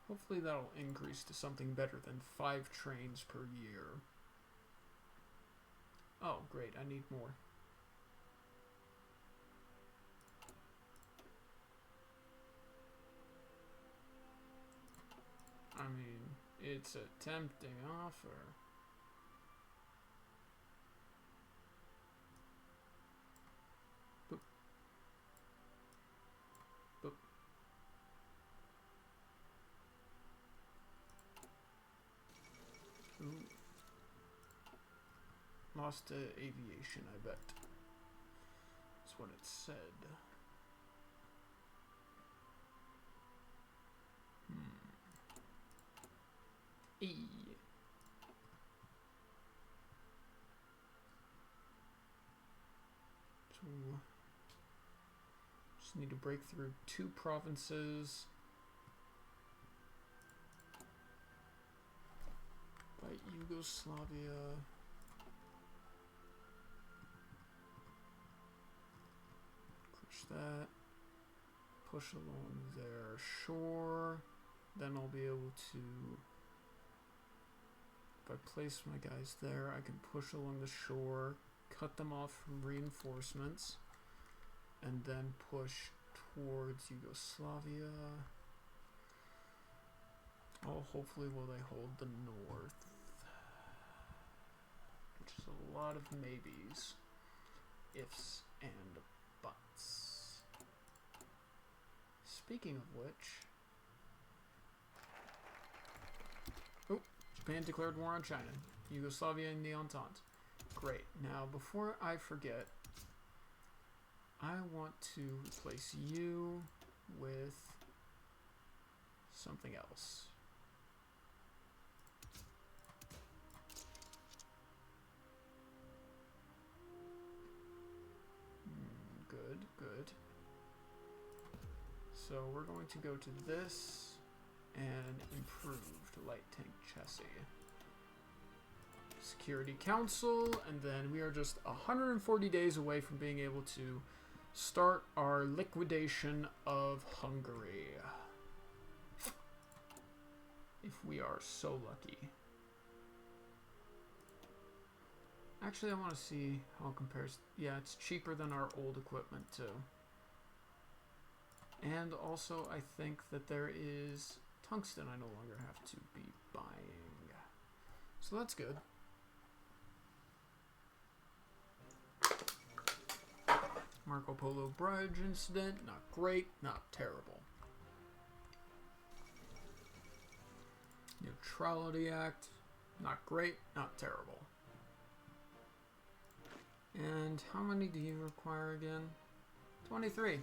Speaker 1: Hopefully that'll increase to something better than 5 trains per year. Oh, great, I need more. I mean, it's a tempting offer. Boop. Boop. Ooh. Lost to aviation, I bet. That's what it said. E. So, just need to break through 2 provinces. By Yugoslavia. That, push along their shore, then I'll be able to, if I place my guys there, I can push along the shore, cut them off from reinforcements, and then push towards Yugoslavia. Oh, hopefully will they hold the north, which is a lot of maybes, ifs, and buts. Speaking of which... Oh, Japan declared war on China. Yugoslavia and the Entente. Great. Now, before I forget, I want to replace you with something else. Good, good. So we're going to go to this and improved light tank chassis. Security Council, and then we are just 140 days away from being able to start our liquidation of Hungary. If we are so lucky. Actually, I want to see how it compares. Yeah, it's cheaper than our old equipment too. And also, I think that there is tungsten I no longer have to be buying. So that's good. Marco Polo Bridge incident, not great, not terrible. Neutrality Act, not great, not terrible. And how many do you require again? 23.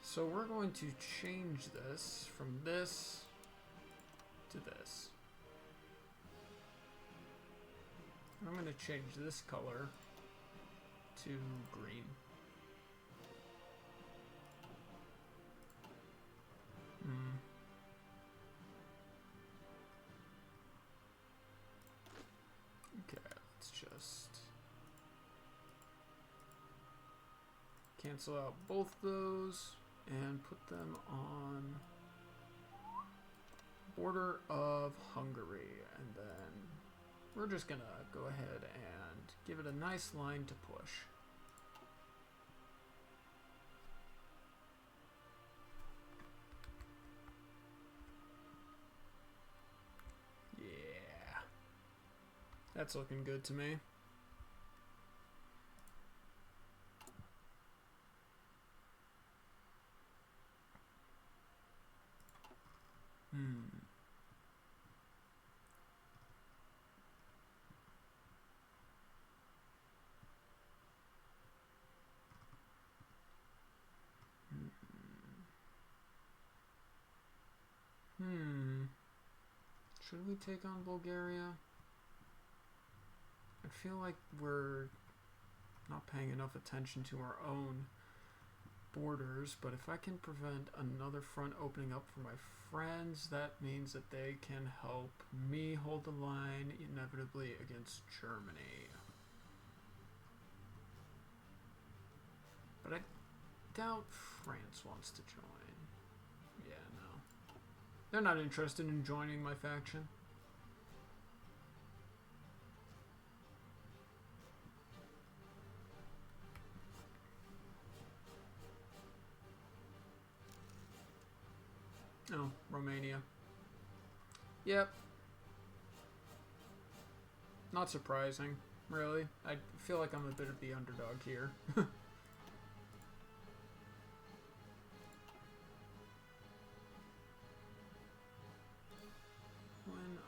Speaker 1: So we're going to change this from this to this. I'm going to change this color to green. cancel out both those and put them on border of Hungary, and then we're just gonna go ahead and give it a nice line to push. Yeah, that's looking good to me. Should we take on Bulgaria? I feel like we're not paying enough attention to our own borders, but if I can prevent another front opening up for my friends, that means that they can help me hold the line inevitably against Germany. But I doubt France wants to join. Yeah, no. They're not interested in joining my faction. Oh, Romania. Yep. Not surprising, really. I feel like I'm a bit of the underdog here. When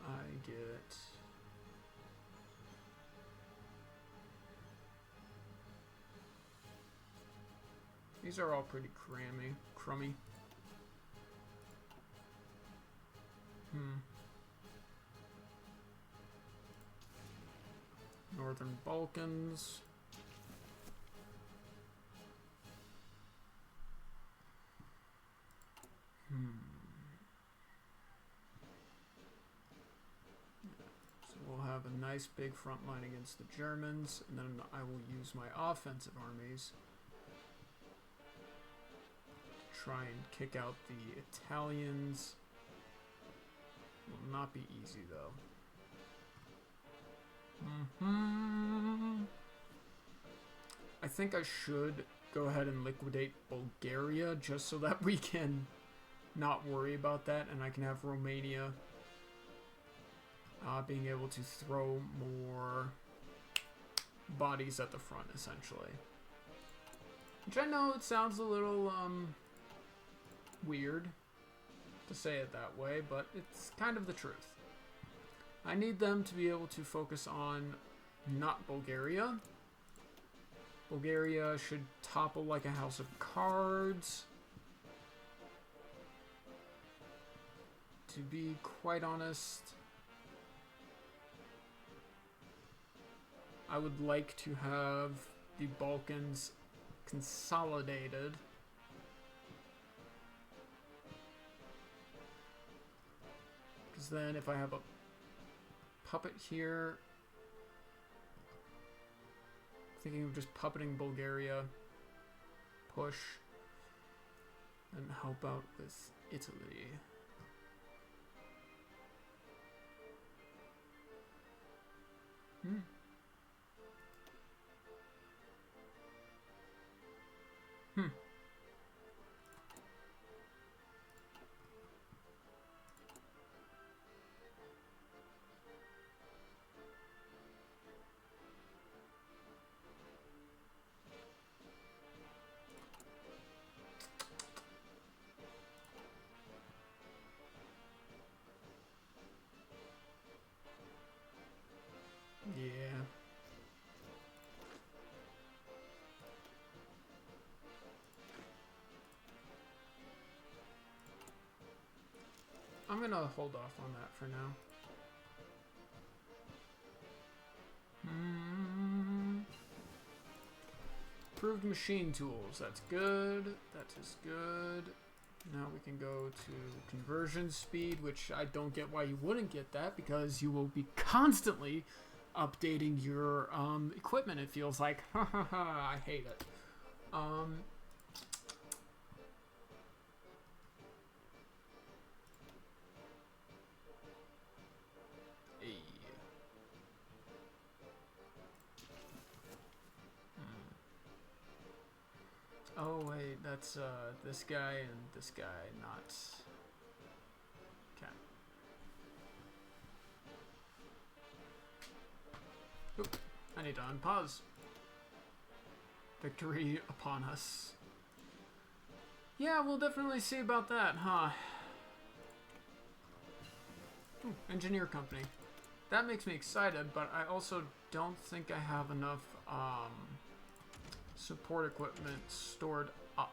Speaker 1: I get... These are all pretty crummy. Northern Balkans. So we'll have a nice big front line against the Germans, and then I will use my offensive armies to try and kick out the Italians. Will not be easy, though. I think I should go ahead and liquidate Bulgaria just so that we can not worry about that, and I can have Romania being able to throw more bodies at the front, essentially. Which I know it sounds a little weird to say it that way, but it's kind of the truth. I need them to be able to focus on not Bulgaria. Bulgaria should topple like a house of cards. To be quite honest, I would like to have the Balkans consolidated. Because then if I have a puppet here, thinking of just puppeting Bulgaria, push, and help out with Italy. Yeah. I'm gonna hold off on that for now. Improved machine tools. That's good. That is good. Now we can go to conversion speed, which I don't get why you wouldn't get that, because you will be constantly updating your equipment, it feels like. I hate it. Um, hey. Oh wait, that's this guy and this guy, not. Okay. Oop, I need to unpause. Victory upon us. Yeah, we'll definitely see about that, huh? Ooh, engineer company. That makes me excited, but I also don't think I have enough support equipment stored up.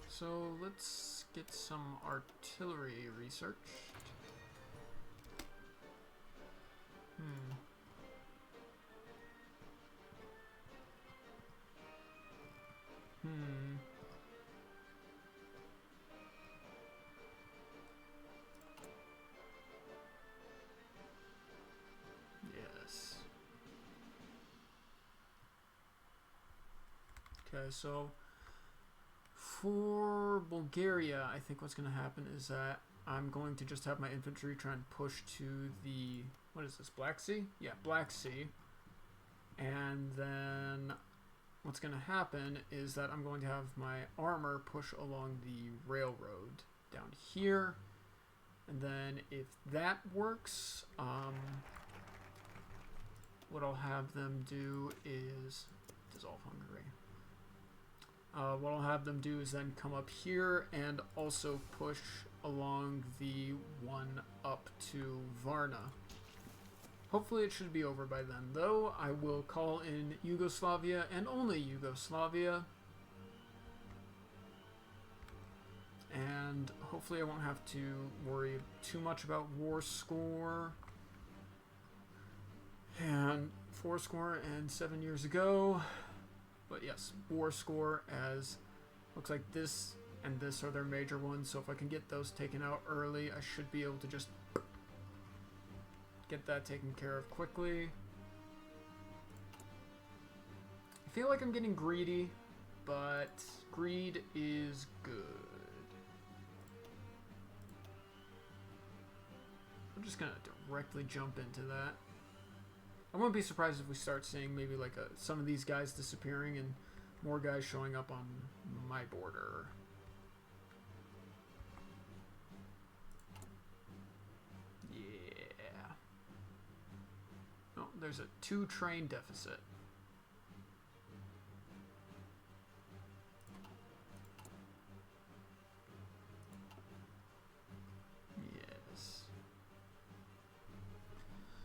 Speaker 1: So let's get some artillery researched. Yes. Okay, so for Bulgaria, I think what's going to happen is that I'm going to just have my infantry try and push to the, what is this, Black Sea? Yeah, Black Sea. And then what's going to happen is that I'm going to have my armor push along the railroad down here. And then if that works, what I'll have them do is dissolve Hungary. What I'll have them do is then come up here and also push along the one up to Varna. Hopefully it should be over by then, though. I will call in Yugoslavia and only Yugoslavia. And hopefully I won't have to worry too much about war score. And 7 years ago. But yes, war score, as looks like this and this are their major ones. So if I can get those taken out early, I should be able to just get that taken care of quickly. I feel like I'm getting greedy, but greed is good. I'm just gonna directly jump into that. I wouldn't be surprised if we start seeing maybe like some of these guys disappearing and more guys showing up on my border. Yeah. Oh, there's a 2-train deficit.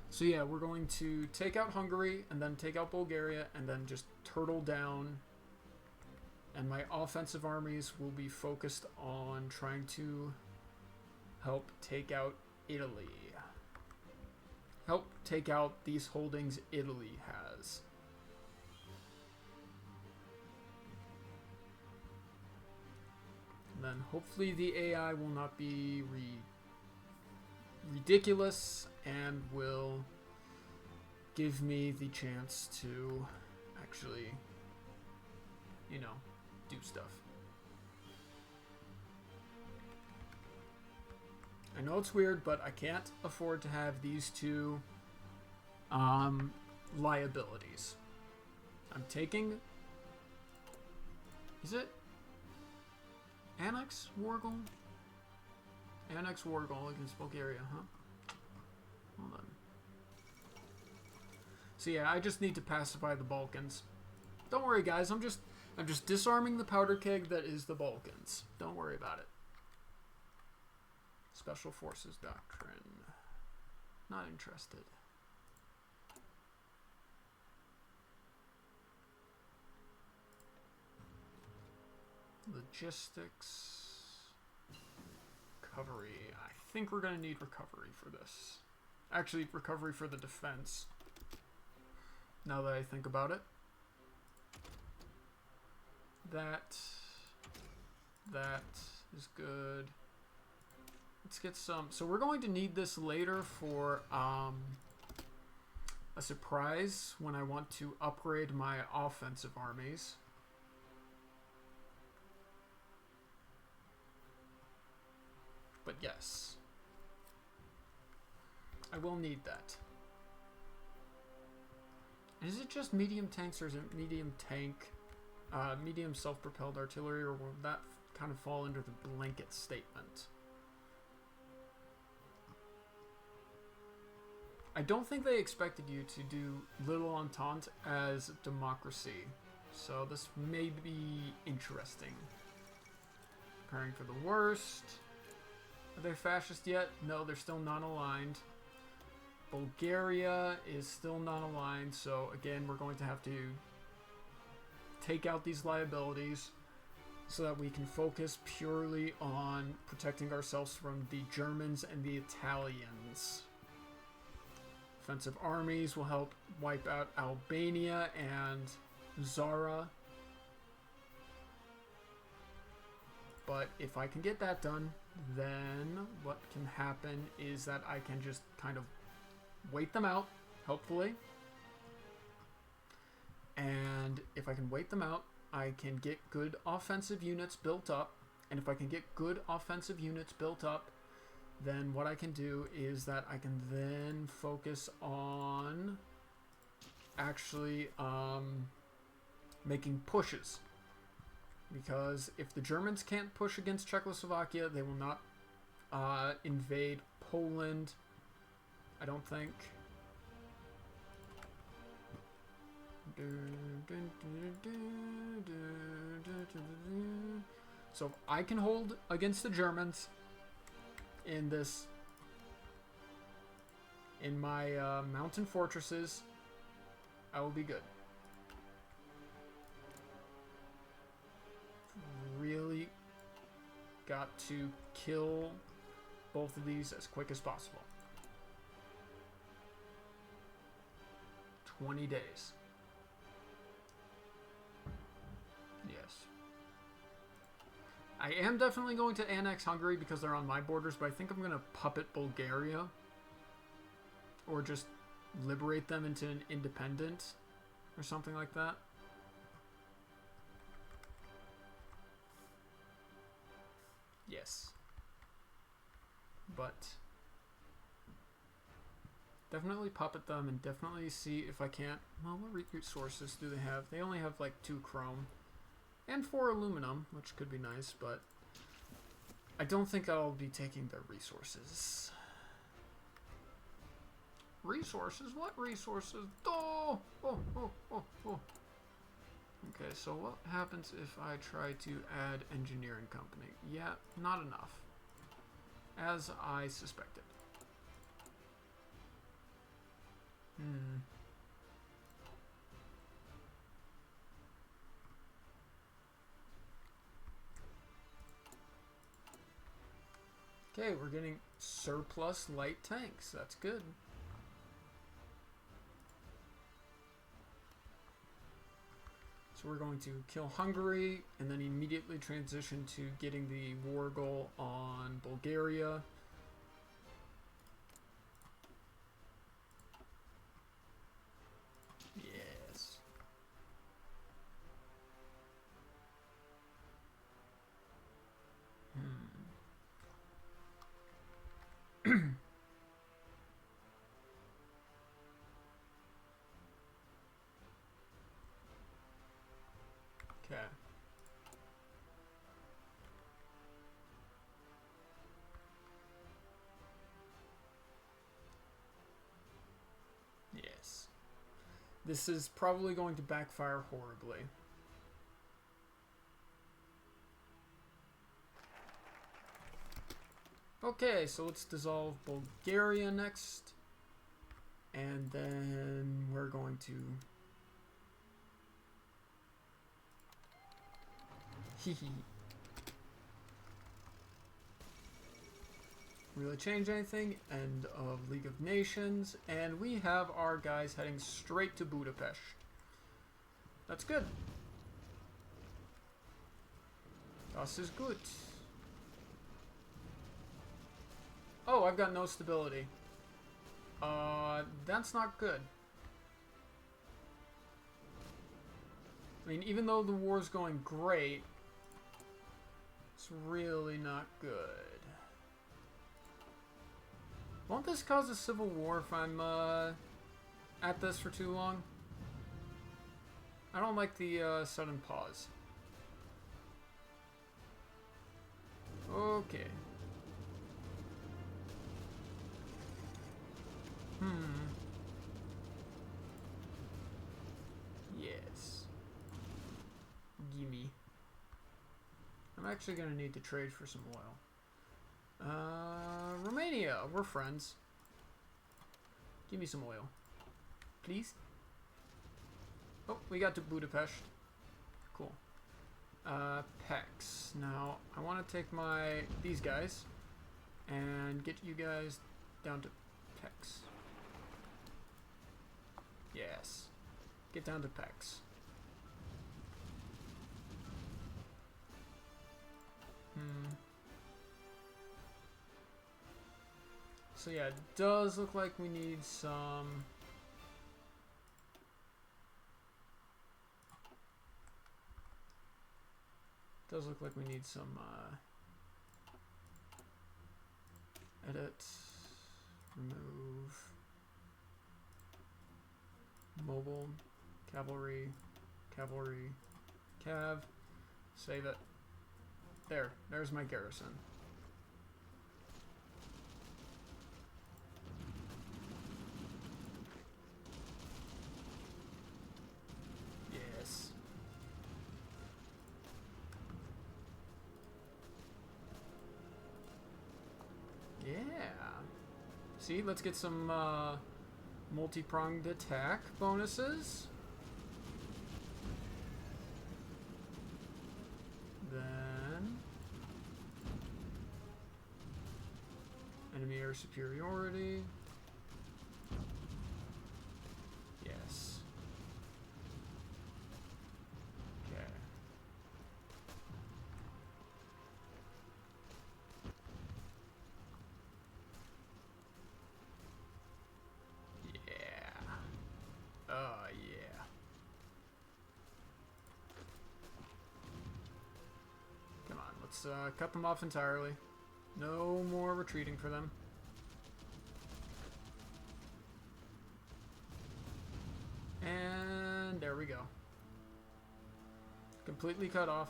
Speaker 1: So yeah, we're going to take out Hungary and then take out Bulgaria and then just turtle down. And my offensive armies will be focused on trying to help take out Italy. Help take out these holdings Italy has. And then hopefully the AI will not be ridiculous and will give me the chance to actually, you know, do stuff. I know it's weird, but I can't afford to have these two liabilities. I'm taking, is it Annex War Goal? Annex war goal against Bulgaria, huh? Hold on. So yeah, I just need to pacify the Balkans. Don't worry, guys. I'm just disarming the powder keg that is the Balkans. Don't worry about it. Special Forces Doctrine. Not interested. Logistics. Recovery. I think we're going to need recovery for this. Actually, recovery for the defense. Now that I think about it. That is good. Let's get some. So we're going to need this later for a surprise when I want to upgrade my offensive armies. But yes, I will need that. Is it just medium tanks, or is it medium tank, medium self-propelled artillery, or will that kind of fall under the blanket statement? I don't think they expected you to do Little Entente as democracy, so this may be interesting. Preparing for the worst. Are they fascist yet? No, they're still non-aligned. Bulgaria is still non-aligned, so again, we're going to have to take out these liabilities so that we can focus purely on protecting ourselves from the Germans and the Italians. Offensive armies will help wipe out Albania and Zara. But if I can get that done, then what can happen is that I can just kind of wait them out, hopefully. And if I can wait them out, I can get good offensive units built up. And if I can get good offensive units built up, then what I can do is that I can then focus on actually making pushes. Because if the Germans can't push against Czechoslovakia, they will not invade Poland, I don't think. So if I can hold against the Germans in this, in my mountain fortresses, I will be good. Really got to kill both of these as quick as possible. 20 days. Yes. I am definitely going to annex Hungary because they're on my borders, but I think I'm going to puppet Bulgaria. Or just liberate them into an independent or something like that. Yes. But definitely puppet them and definitely see if I can't. Well, what resources do they have? They only have like 2 chrome and 4 aluminum, which could be nice, but I don't think I'll be taking their resources. Resources? What resources? Oh! Okay, so what happens if I try to add engineering company? Yeah, not enough. As I suspected. Okay, we're getting surplus light tanks. That's good. So we're going to kill Hungary and then immediately transition to getting the war goal on Bulgaria. Yes. Okay. Yes. This is probably going to backfire horribly. Okay, so let's dissolve Bulgaria next. And then we're going to... Really change anything? End of League of Nations. And we have our guys heading straight to Budapest. That's good. Das ist gut. Oh, I've got no stability. That's not good. I mean, even though the war's going great, it's really not good. Won't this cause a civil war if I'm, at this for too long? I don't like the, sudden pause. Okay. Yes. Gimme. I'm actually gonna need to trade for some oil. Romania, we're friends. Give me some oil. Please? Oh, we got to Budapest. Cool. Pex. Now, I want to take these guys and get you guys down to Pex. Yes. Get down to Pex. So yeah, it does look like we need some... Does look like we need some, edit, remove, mobile, cavalry, cavalry, cav, save it. There's my garrison. Yes. Yeah. See, let's get some multi-pronged attack bonuses. Then enemy air superiority. Yes. Okay. Yeah. Oh, yeah. Come on, let's cut them off entirely. No more retreating for them. And there we go. Completely cut off.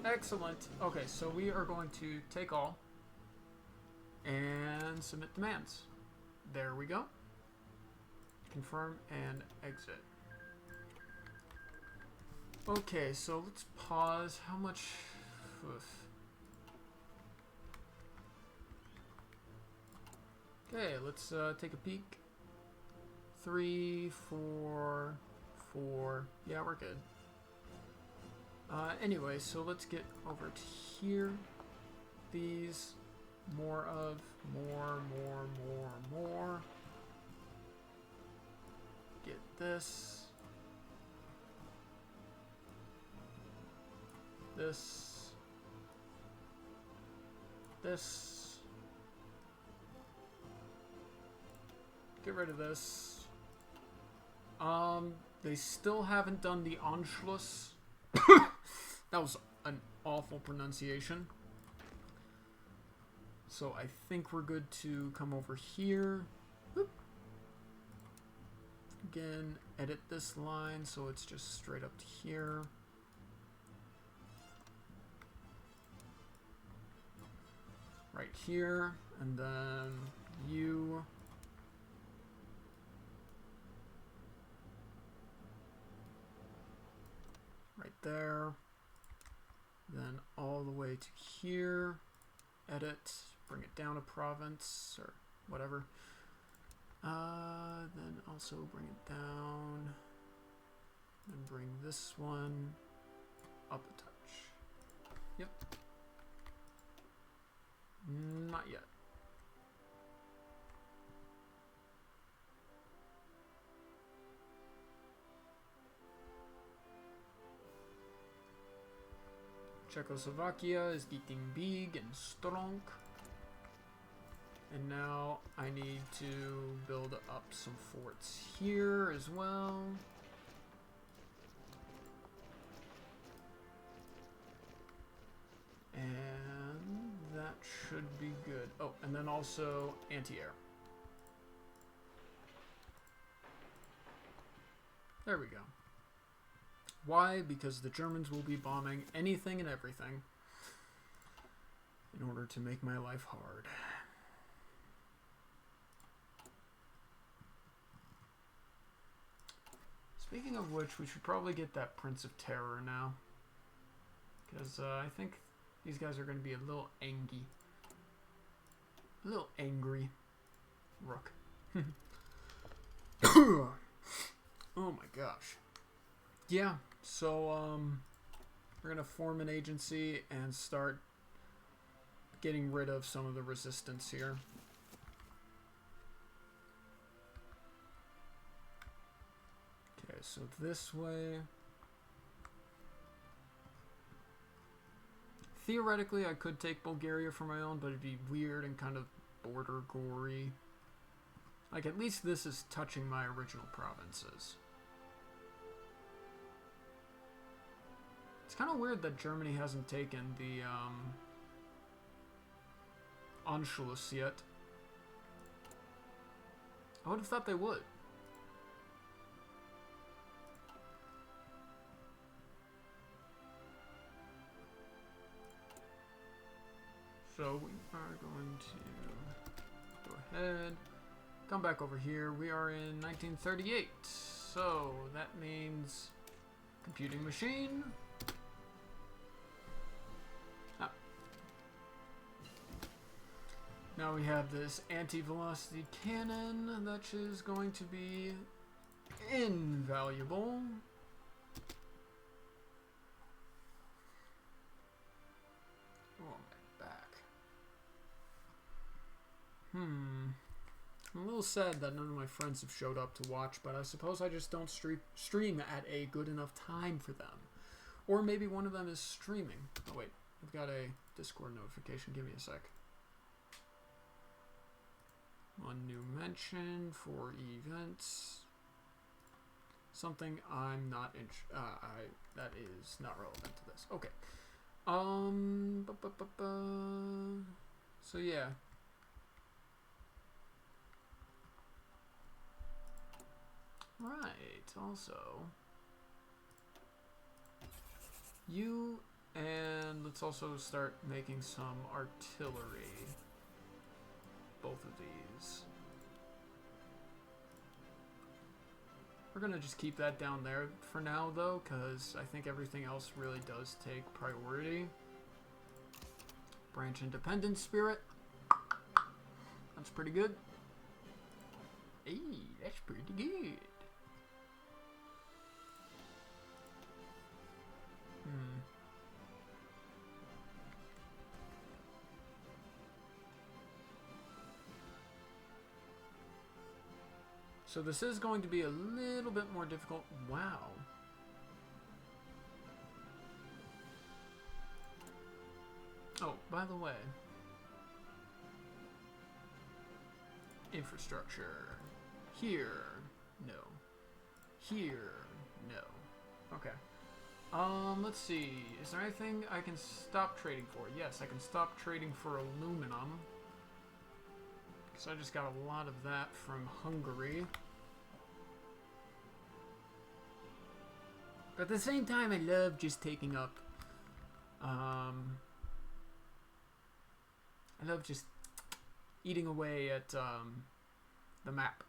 Speaker 1: Excellent. Okay, so we are going to take all and submit demands. There we go. Confirm and exit. Okay, so let's pause. How much... Oof. Okay, let's take a peek. 3, 4, 4. Yeah, we're good. Anyway, so let's get over to here. These. More. Get this. This. This. Get rid of this. They still haven't done the Anschluss. That was an awful pronunciation. So I think we're good to come over here. Whoop. Again, edit this line so it's just straight up to here. Right here, and then you. Right there. Then all the way to here. Edit. Bring it down a province or whatever. Then also bring it down. And bring this one up a touch. Yep. Not yet. Czechoslovakia is getting big and strong. And now I need to build up some forts here as well. And that should be good. Oh, and then also anti-air. There we go. Why? Because the Germans will be bombing anything and everything in order to make my life hard. Speaking of which, we should probably get that Prince of Terror now. Because I think these guys are going to be a little angry. A little angry. Rook. Oh my gosh. Yeah, so we're going to form an agency and start getting rid of some of the resistance here. Okay, so this way. Theoretically, I could take Bulgaria for my own, but it'd be weird and kind of border gory. Like, at least this is touching my original provinces. It's kind of weird that Germany hasn't taken the Anschluss yet. I would have thought they would. So we are going to go ahead, come back over here. We are in 1938, so that means computing machine. Ah. Now we have this anti-velocity cannon, that is going to be invaluable. I'm a little sad that none of my friends have showed up to watch, but I suppose I just don't stream at a good enough time for them. Or maybe one of them is streaming. Oh wait, I've got a Discord notification. Give me a sec. One new mention for events. Something I'm not that is not relevant to this. Okay. So yeah. Right, also you, and let's also start making some artillery. Both of these. We're gonna just keep that down there for now though, because I think everything else really does take priority. Branch independent spirit. That's pretty good. Hey, that's pretty good. So this is going to be a little bit more difficult. Wow. Oh, by the way. Infrastructure. Here. No. Here. No. Okay. Let's see. Is there anything I can stop trading for? Yes, I can stop trading for aluminum. Because I just got a lot of that from Hungary. But at the same time, I love just taking up... I love just eating away at the map.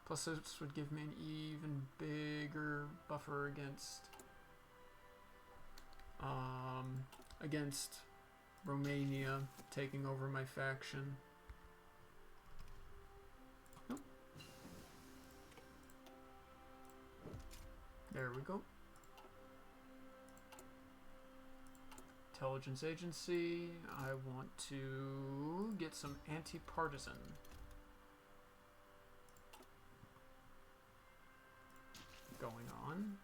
Speaker 1: Plus this would give me an even bigger buffer against Romania taking over my faction. Nope. There we go. Intelligence agency. I want to get some anti-partisan. Going on.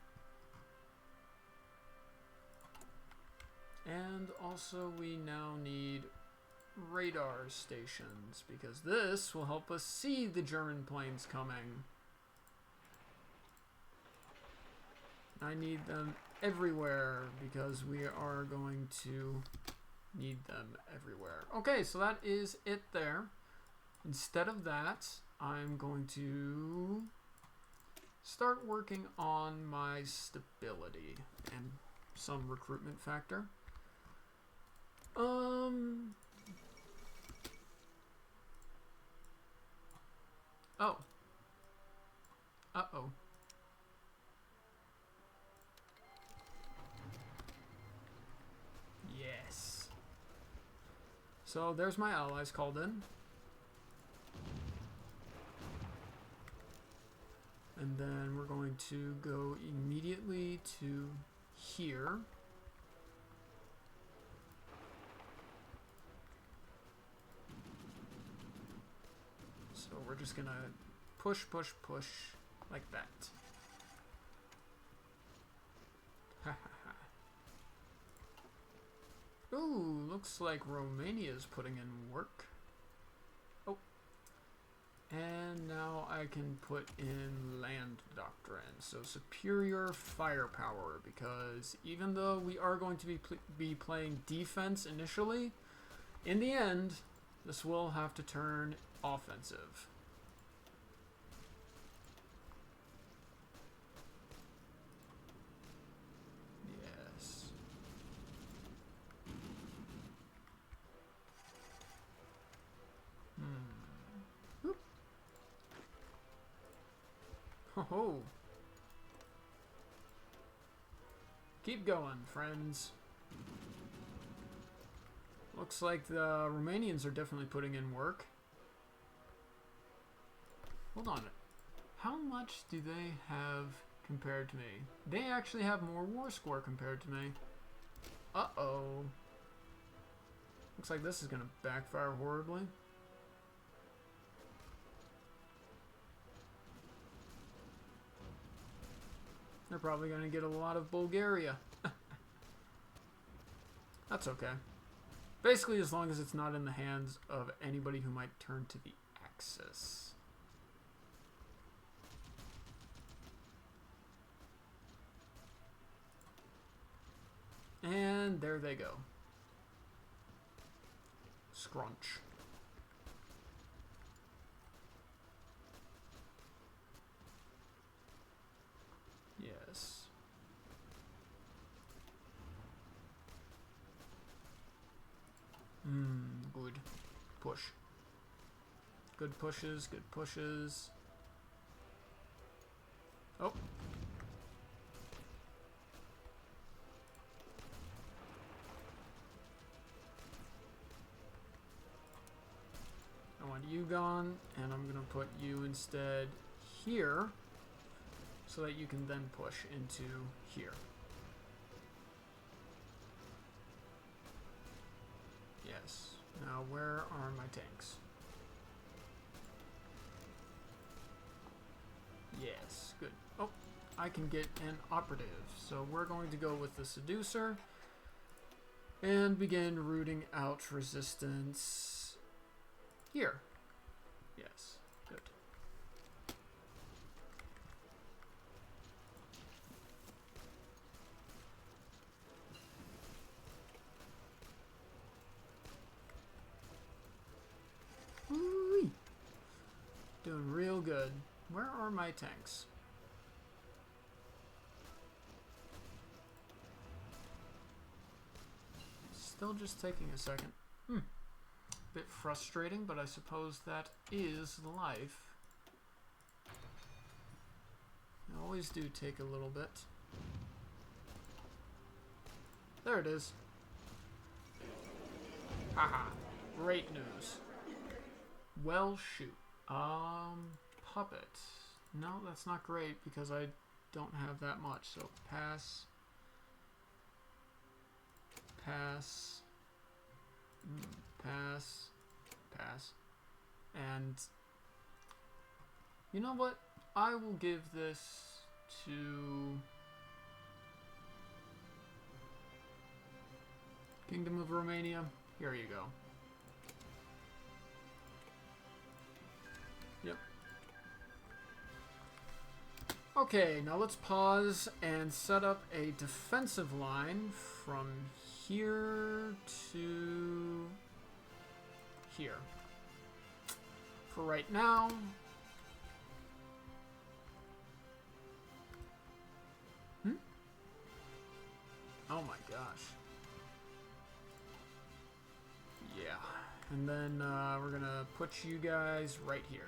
Speaker 1: And also we now need radar stations, because this will help us see the German planes coming. I need them everywhere, because we are going to need them everywhere. Okay, so that is it there. Instead of that, I'm going to start working on my stability and some recruitment factor. Oh. Uh-oh. Yes. So there's my allies called in. And then we're going to go immediately to here. So we're just gonna push, push, push like that. Ha ha ha. Ooh, looks like Romania's putting in work. Oh. And now I can put in land doctrine, so superior firepower, because even though we are going to be playing defense initially, in the end, this will have to turn offensive. Yes. Oop. Ho-ho. Keep going, friends. Looks like the Romanians are definitely putting in work. Hold on. How much do they have compared to me? They actually have more war score compared to me. Uh-oh. Looks like this is going to backfire horribly. They're probably going to get a lot of Bulgaria. That's okay. Basically, as long as it's not in the hands of anybody who might turn to the Axis. And there they go. Scrunch. Yes. Good. Push. Good pushes, good pushes. Oh. I want you gone, and I'm going to put you instead here, so that you can then push into here. Yes. Now, where are my tanks? Yes, good. Oh, I can get an operative. So we're going to go with the Seducer and begin rooting out resistance here. Yes, good. Woo-wee. Doing real good. Where are my tanks? Still just taking a second. Bit frustrating, but I suppose that is life. They always do take a little bit. There it is. Haha. Great news. Well, shoot. Puppet. No, that's not great because I don't have that much. So pass. Pass. Pass. Pass. And you know what? I will give this to... Kingdom of Romania. Here you go. Yep. Okay, now let's pause and set up a defensive line from here to here. For right now. Oh my gosh. Yeah. And then we're gonna put you guys right here.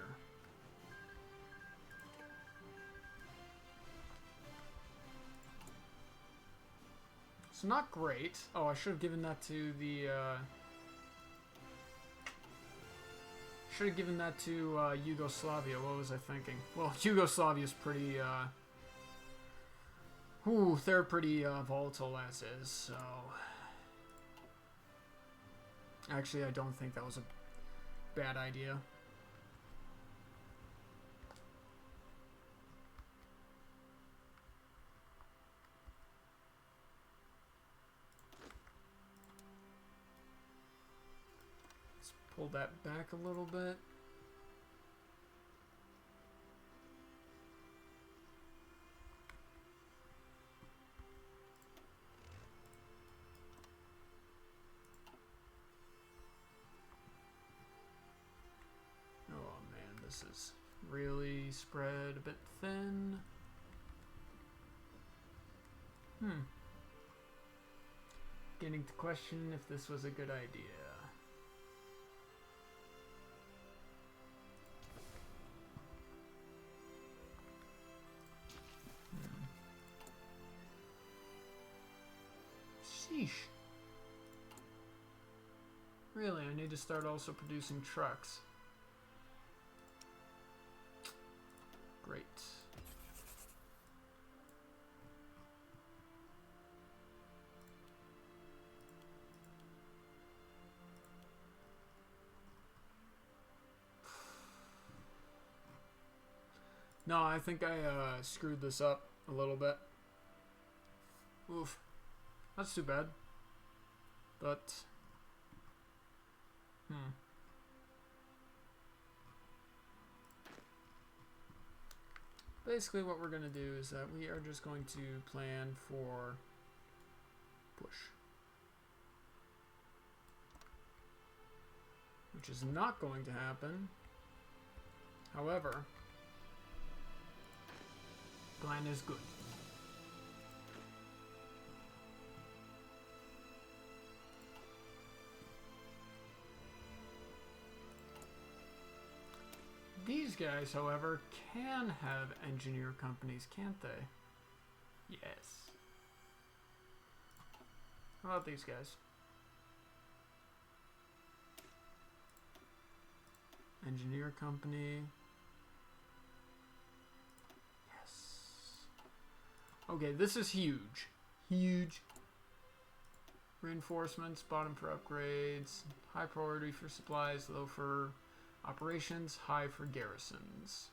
Speaker 1: It's not great. Oh, I should have given that to the should have given that to Yugoslavia. What was I thinking? Well, Yugoslavia's pretty they're pretty volatile as is, so actually I don't think that was a bad idea. Let's pull that back a little bit. This is really spread a bit thin. Beginning to question if this was a good idea. Sheesh. Really, I need to start also producing trucks. Great. No, I think I screwed this up a little bit. Oof. That's too bad. But basically what we're going to do is that we are just going to plan for push. Which is not going to happen. However, plan is good. These guys, however, can have engineer companies, can't they? Yes. How about these guys? Engineer company. Yes. Okay, this is huge. Huge. Reinforcements, bottom for upgrades, high priority for supplies, low for operations, high for garrisons.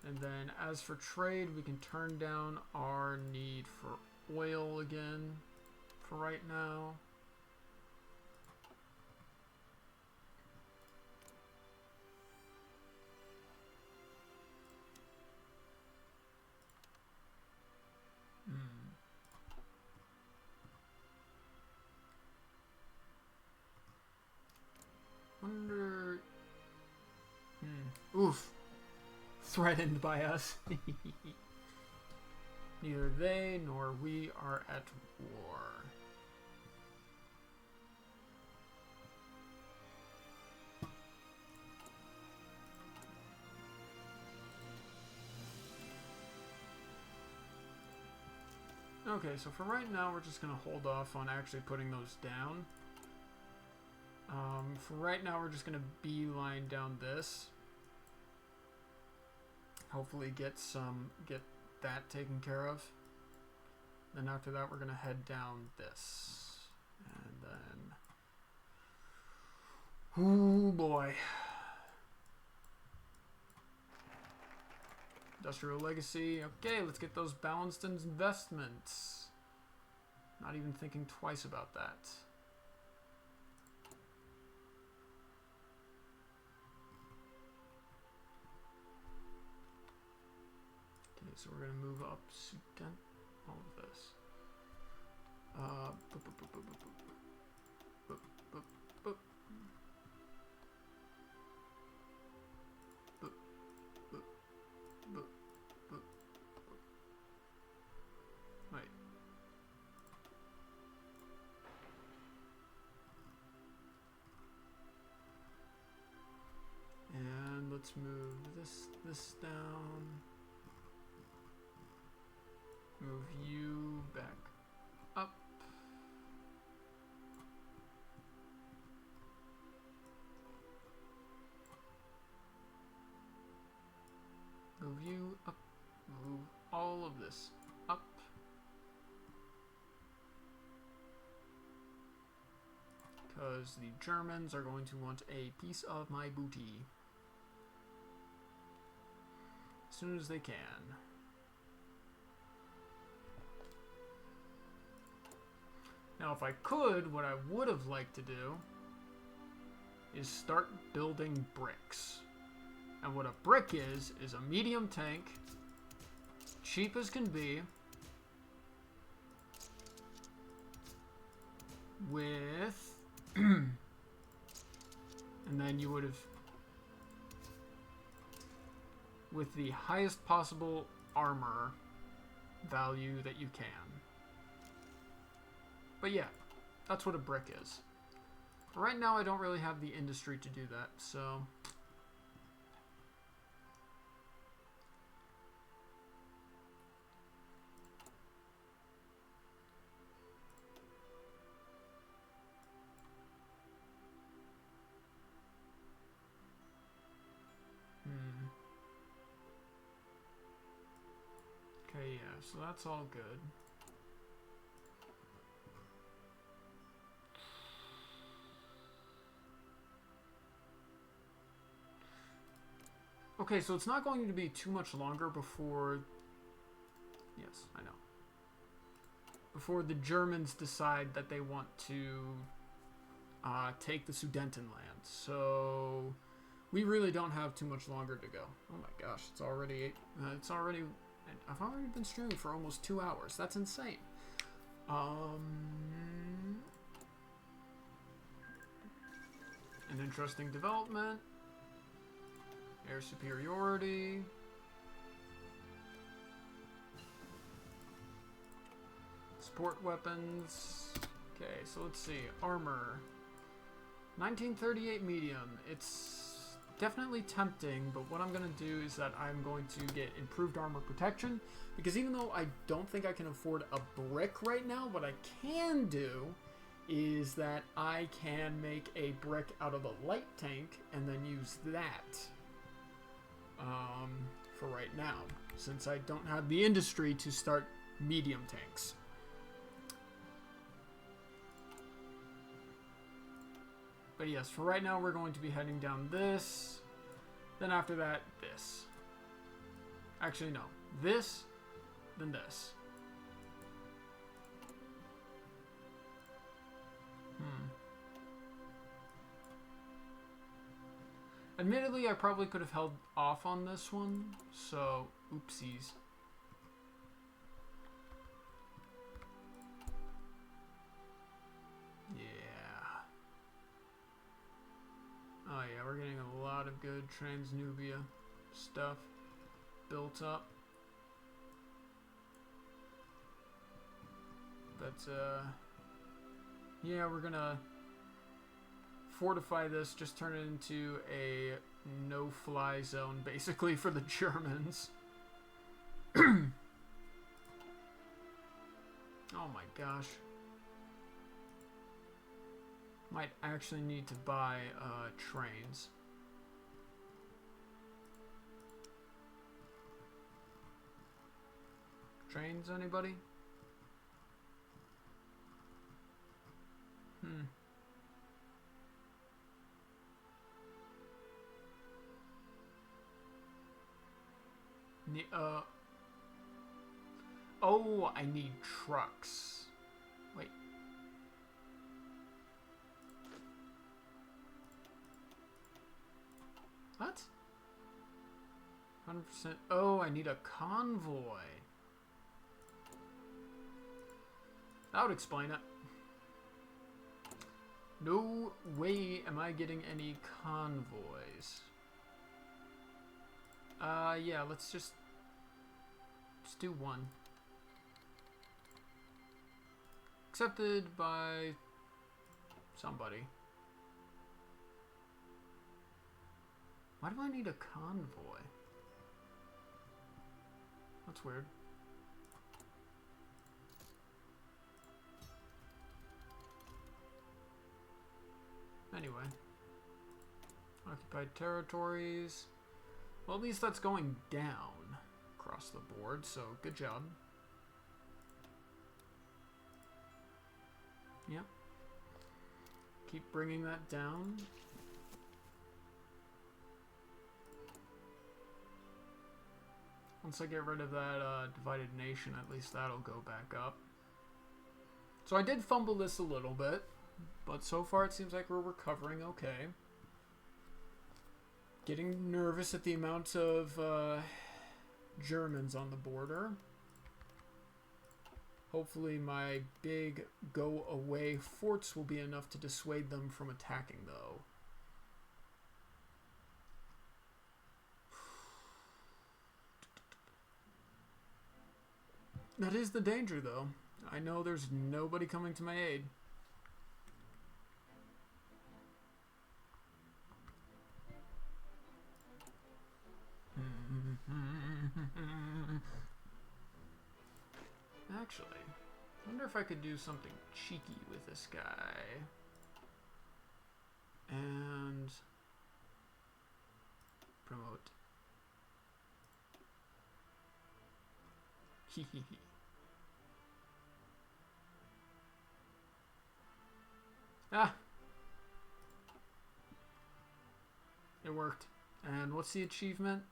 Speaker 1: And then as for trade, we can turn down our need for oil again for right now. Wonder... Oof. Threatened by us. Neither they nor we are at war. Okay, so for right now, we're just going to hold off on actually putting those down. For right now, we're just going to beeline down this. Hopefully get that taken care of. Then after that, we're going to head down this. And then... oh boy. Industrial legacy. Okay, let's get those balanced investments. Not even thinking twice about that. Okay, so we're gonna move up all of this. Boop, boop, boop, boop, boop, boop, boop, boop, boop, boop, boop, boop. Wait. And let's move this down. Move you back up. Move you up. Move all of this up. Because the Germans are going to want a piece of my booty. As soon as they can. Now, if I could, what I would have liked to do is start building bricks. And what a brick is a medium tank, cheap as can be, with, and then you would have, with the highest possible armor value that you can. But yeah, that's what a brick is. Right now, I don't really have the industry to do that, so... Okay, yeah, so that's all good. Okay, so it's not going to be too much longer before... Yes, I know. Before the Germans decide that they want to take the Sudetenland. So we really don't have too much longer to go. Oh my gosh, it's already... I've already been streaming for almost 2 hours. That's insane. An interesting development. Air superiority. Sport weapons. Okay, so let's see. Armor. 1938 medium. It's definitely tempting, but what I'm going to do is that I'm going to get improved armor protection, because even though I don't think I can afford a brick right now, what I can do is that I can make a brick out of a light tank and then use that for right now, since I don't have the industry to start medium tanks. But yes, for right now, we're going to be heading down this. Then after that, this. Actually, no. This, then this. Admittedly, I probably could have held off on this one, so oopsies. Oh yeah, we're getting a lot of good Transnubia stuff built up. But, yeah, we're gonna fortify this, just turn it into a no-fly zone, basically, for the Germans. Oh my gosh. Might actually need to buy trains. Trains, anybody? Oh, I need trucks. What? 100%. Oh, I need a convoy. That would explain it. No way am I getting any convoys. Yeah, let's just do one. Accepted by somebody. Why do I need a convoy? That's weird. Anyway. Occupied territories. Well, at least that's going down across the board, so good job. Yep. Keep bringing that down. Once I get rid of that divided nation, at least that'll go back up. So I did fumble this a little bit, but so far it seems like we're recovering okay. Getting nervous at the amount of Germans on the border. Hopefully my big go-away forts will be enough to dissuade them from attacking, though. That is the danger, though. I know there's nobody coming to my aid. Actually, I wonder if I could do something cheeky with this guy. And promote. Hehehe. Ah! It worked. And what's the achievement?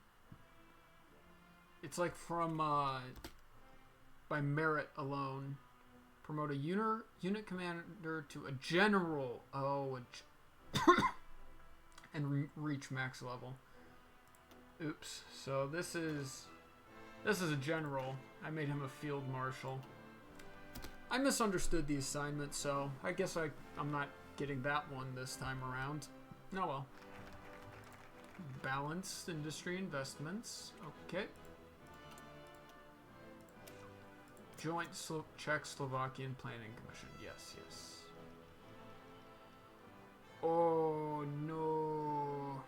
Speaker 1: It's like from, by merit alone. Promote a unit commander to a general. Oh, and reach max level. Oops. So this is a general. I made him a field marshal. I misunderstood the assignment, so I guess I'm not getting that one this time around. Oh well. Balanced industry investments. Okay. Joint Czechoslovakian Planning Commission. Yes, yes. Oh, no.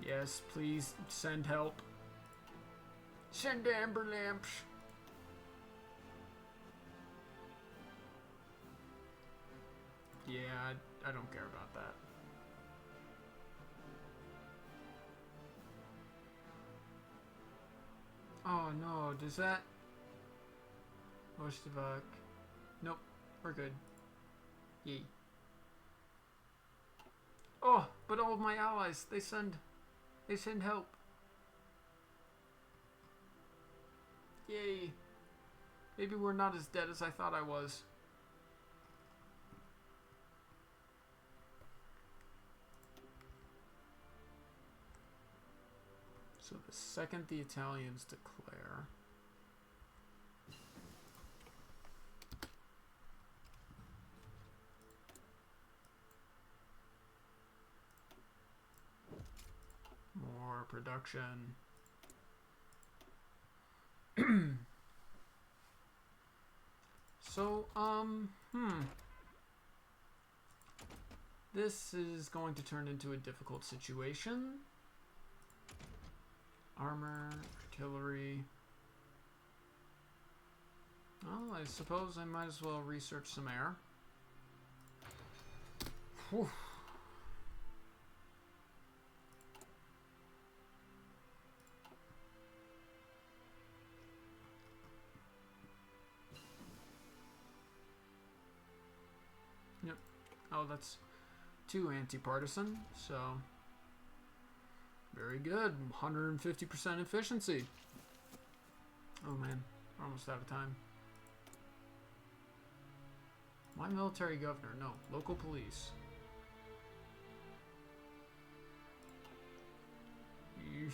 Speaker 1: Yes, please send help. Send amber lamps. Yeah, I don't care about that. Oh no, does that... Vostok. Nope, we're good. Yay. Oh, but all of my allies, they send help. Yay. Maybe we're not as dead as I thought I was. So the second the Italians declare... More production. So, this is going to turn into a difficult situation. Armor, artillery. Well, I suppose I might as well research some air. Whew. Yep. Oh, that's 2 anti-partisan, so... Very good. 150% efficiency. Oh man, we're almost out of time. Why military governor? No, local police. Eesh.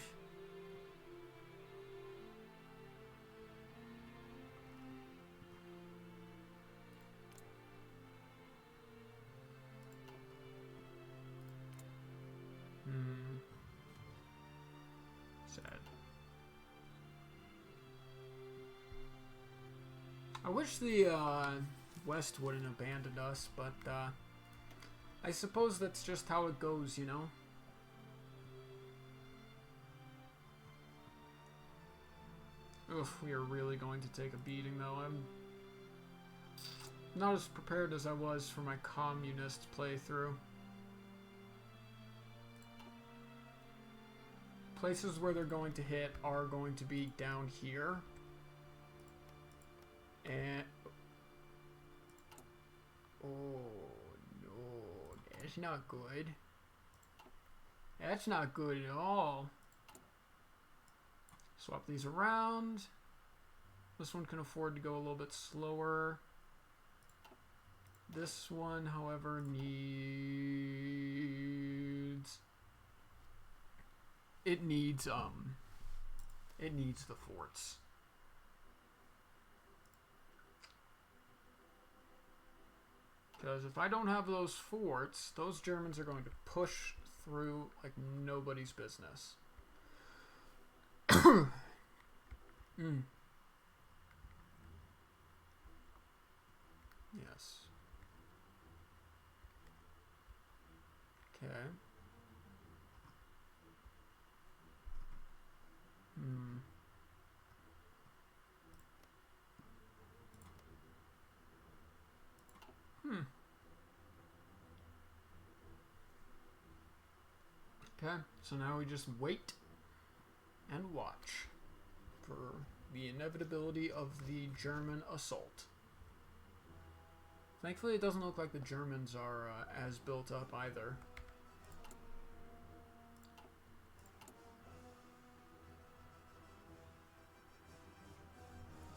Speaker 1: Sad. I wish the West wouldn't abandon us, but I suppose that's just how it goes, you know? Oof, we are really going to take a beating, though. I'm not as prepared as I was for my communist playthrough. Places where they're going to hit are going to be down here. And... oh, no. That's not good. That's not good at all. Swap these around. This one can afford to go a little bit slower. This one, however, needs... It needs the forts. Because if I don't have those forts, those Germans are going to push through like nobody's business. Yes. Okay. Okay, so now we just wait and watch for the inevitability of the German assault. Thankfully, it doesn't look like the Germans are as built up either.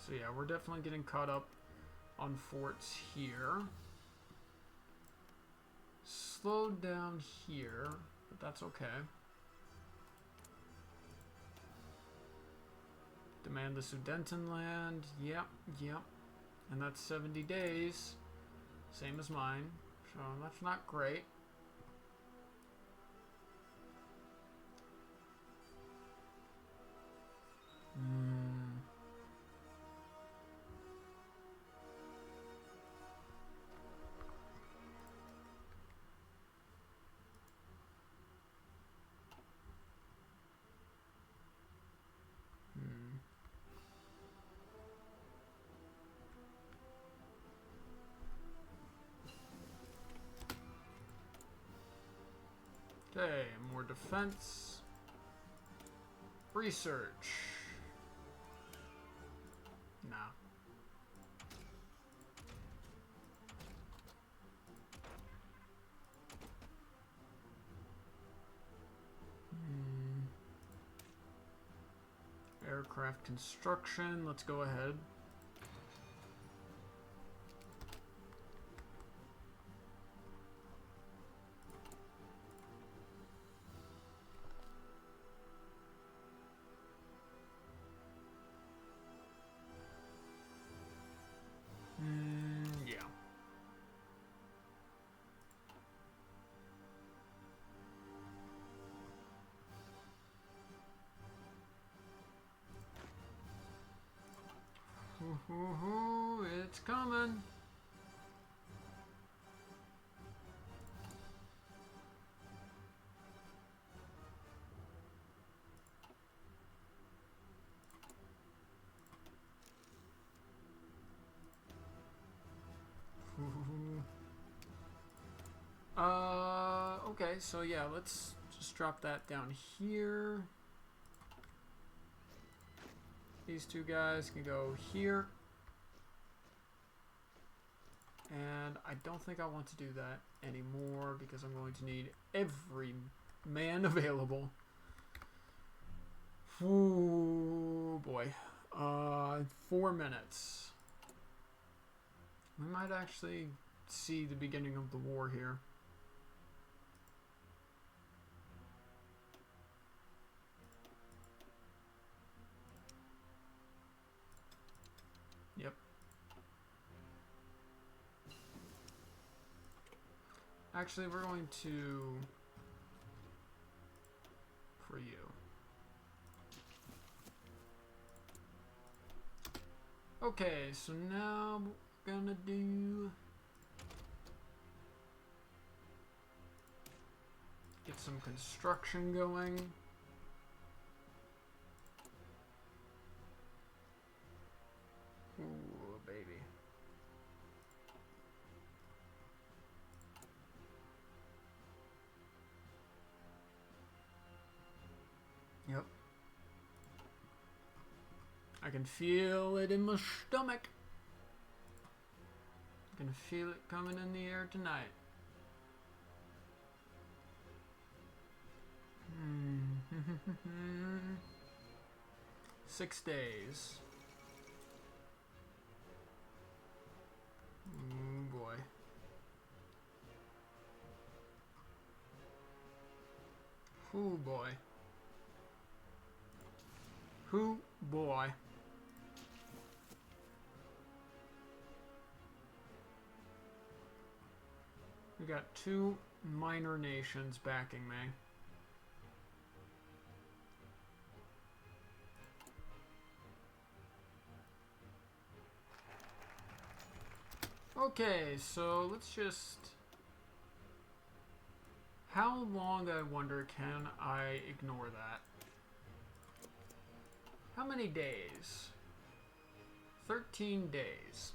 Speaker 1: So yeah, we're definitely getting caught up on forts here. Slowed down here, but that's okay. Demand the Sudetenland. Yep, yep. And that's 70 days. Same as mine. So that's not great. Okay, more defense. Research. Nah. Aircraft construction. Let's go ahead. Yeah. It's coming. Okay, so yeah, let's just drop that down here. These two guys can go here. And I don't think I want to do that anymore because I'm going to need every man available. Ooh, boy. 4 minutes. We might actually see the beginning of the war here. Yep. Actually, we're going to... for you. Okay, so now we're gonna do... get some construction going. Ooh, baby. Yep. I can feel it in my stomach. I can feel it coming in the air tonight. 6 days. Oh boy. Oh boy. Who boy. We got 2 minor nations backing me. Okay, so let's just... how long, I wonder, can I ignore that? How many days? 13 days.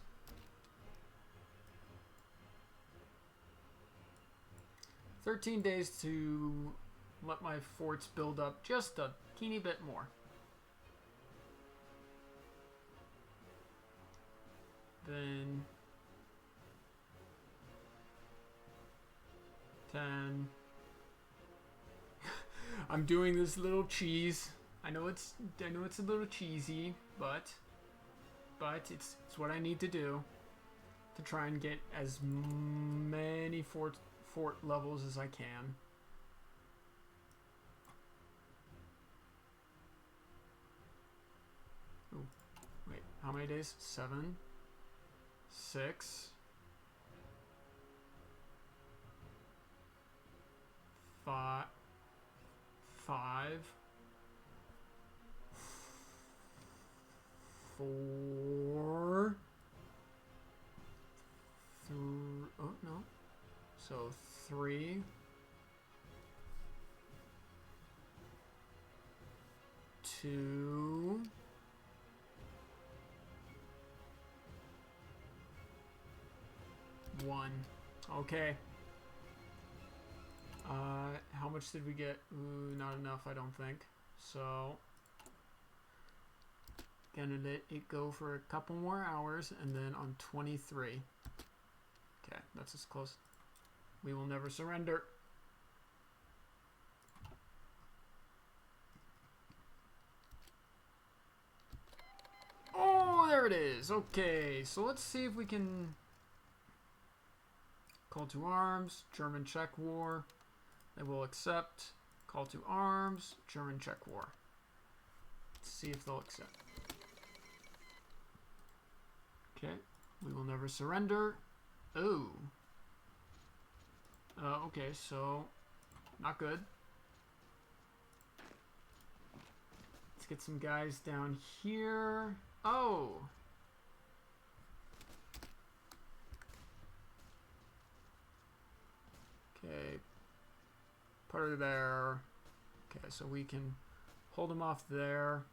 Speaker 1: 13 days to let my forts build up just a teeny bit more. Then 10. I'm doing this little cheese. I know it's a little cheesy, but it's what I need to do to try and get as many fort levels as I can. Ooh, wait, how many days? 7, 6, 5, 4, 3. Oh no. So 3, 2, 1. Okay. How much did we get? Ooh, not enough, I don't think. So, gonna let it go for a couple more hours, and then on 23. Okay, that's as close. We will never surrender. Oh, there it is. Okay, so let's see if we can... call to arms, German-Czech war. They will accept. Call to arms, German-Czech war. Let's see if they'll accept. Okay, we will never surrender. Oh. Okay, so not good. Let's get some guys down here. Oh. Okay. Put her there. Okay, so we can hold them off there.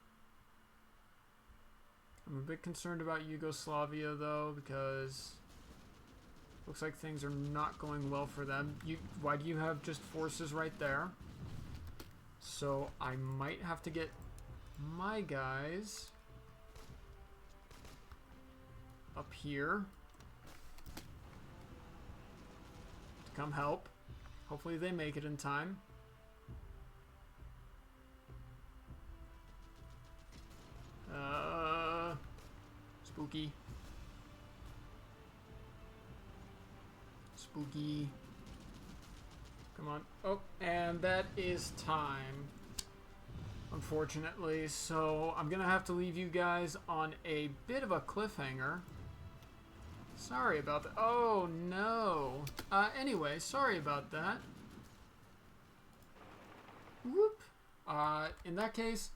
Speaker 1: I'm a bit concerned about Yugoslavia, though, because looks like things are not going well for them. Why do you have just forces right there? So I might have to get my guys up here to come help. Hopefully they make it in time. Spooky. spooky. Come on. Oh, and that is time. Unfortunately, so I'm gonna have to leave you guys on a bit of a cliffhanger. Sorry about that. Oh, no. Anyway, sorry about that. Whoop. In that case,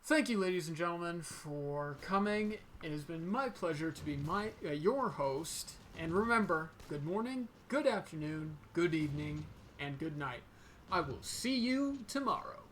Speaker 1: thank you, ladies and gentlemen, for coming. It has been my pleasure to be your host. And remember, good morning, good afternoon, good evening, and good night. I will see you tomorrow.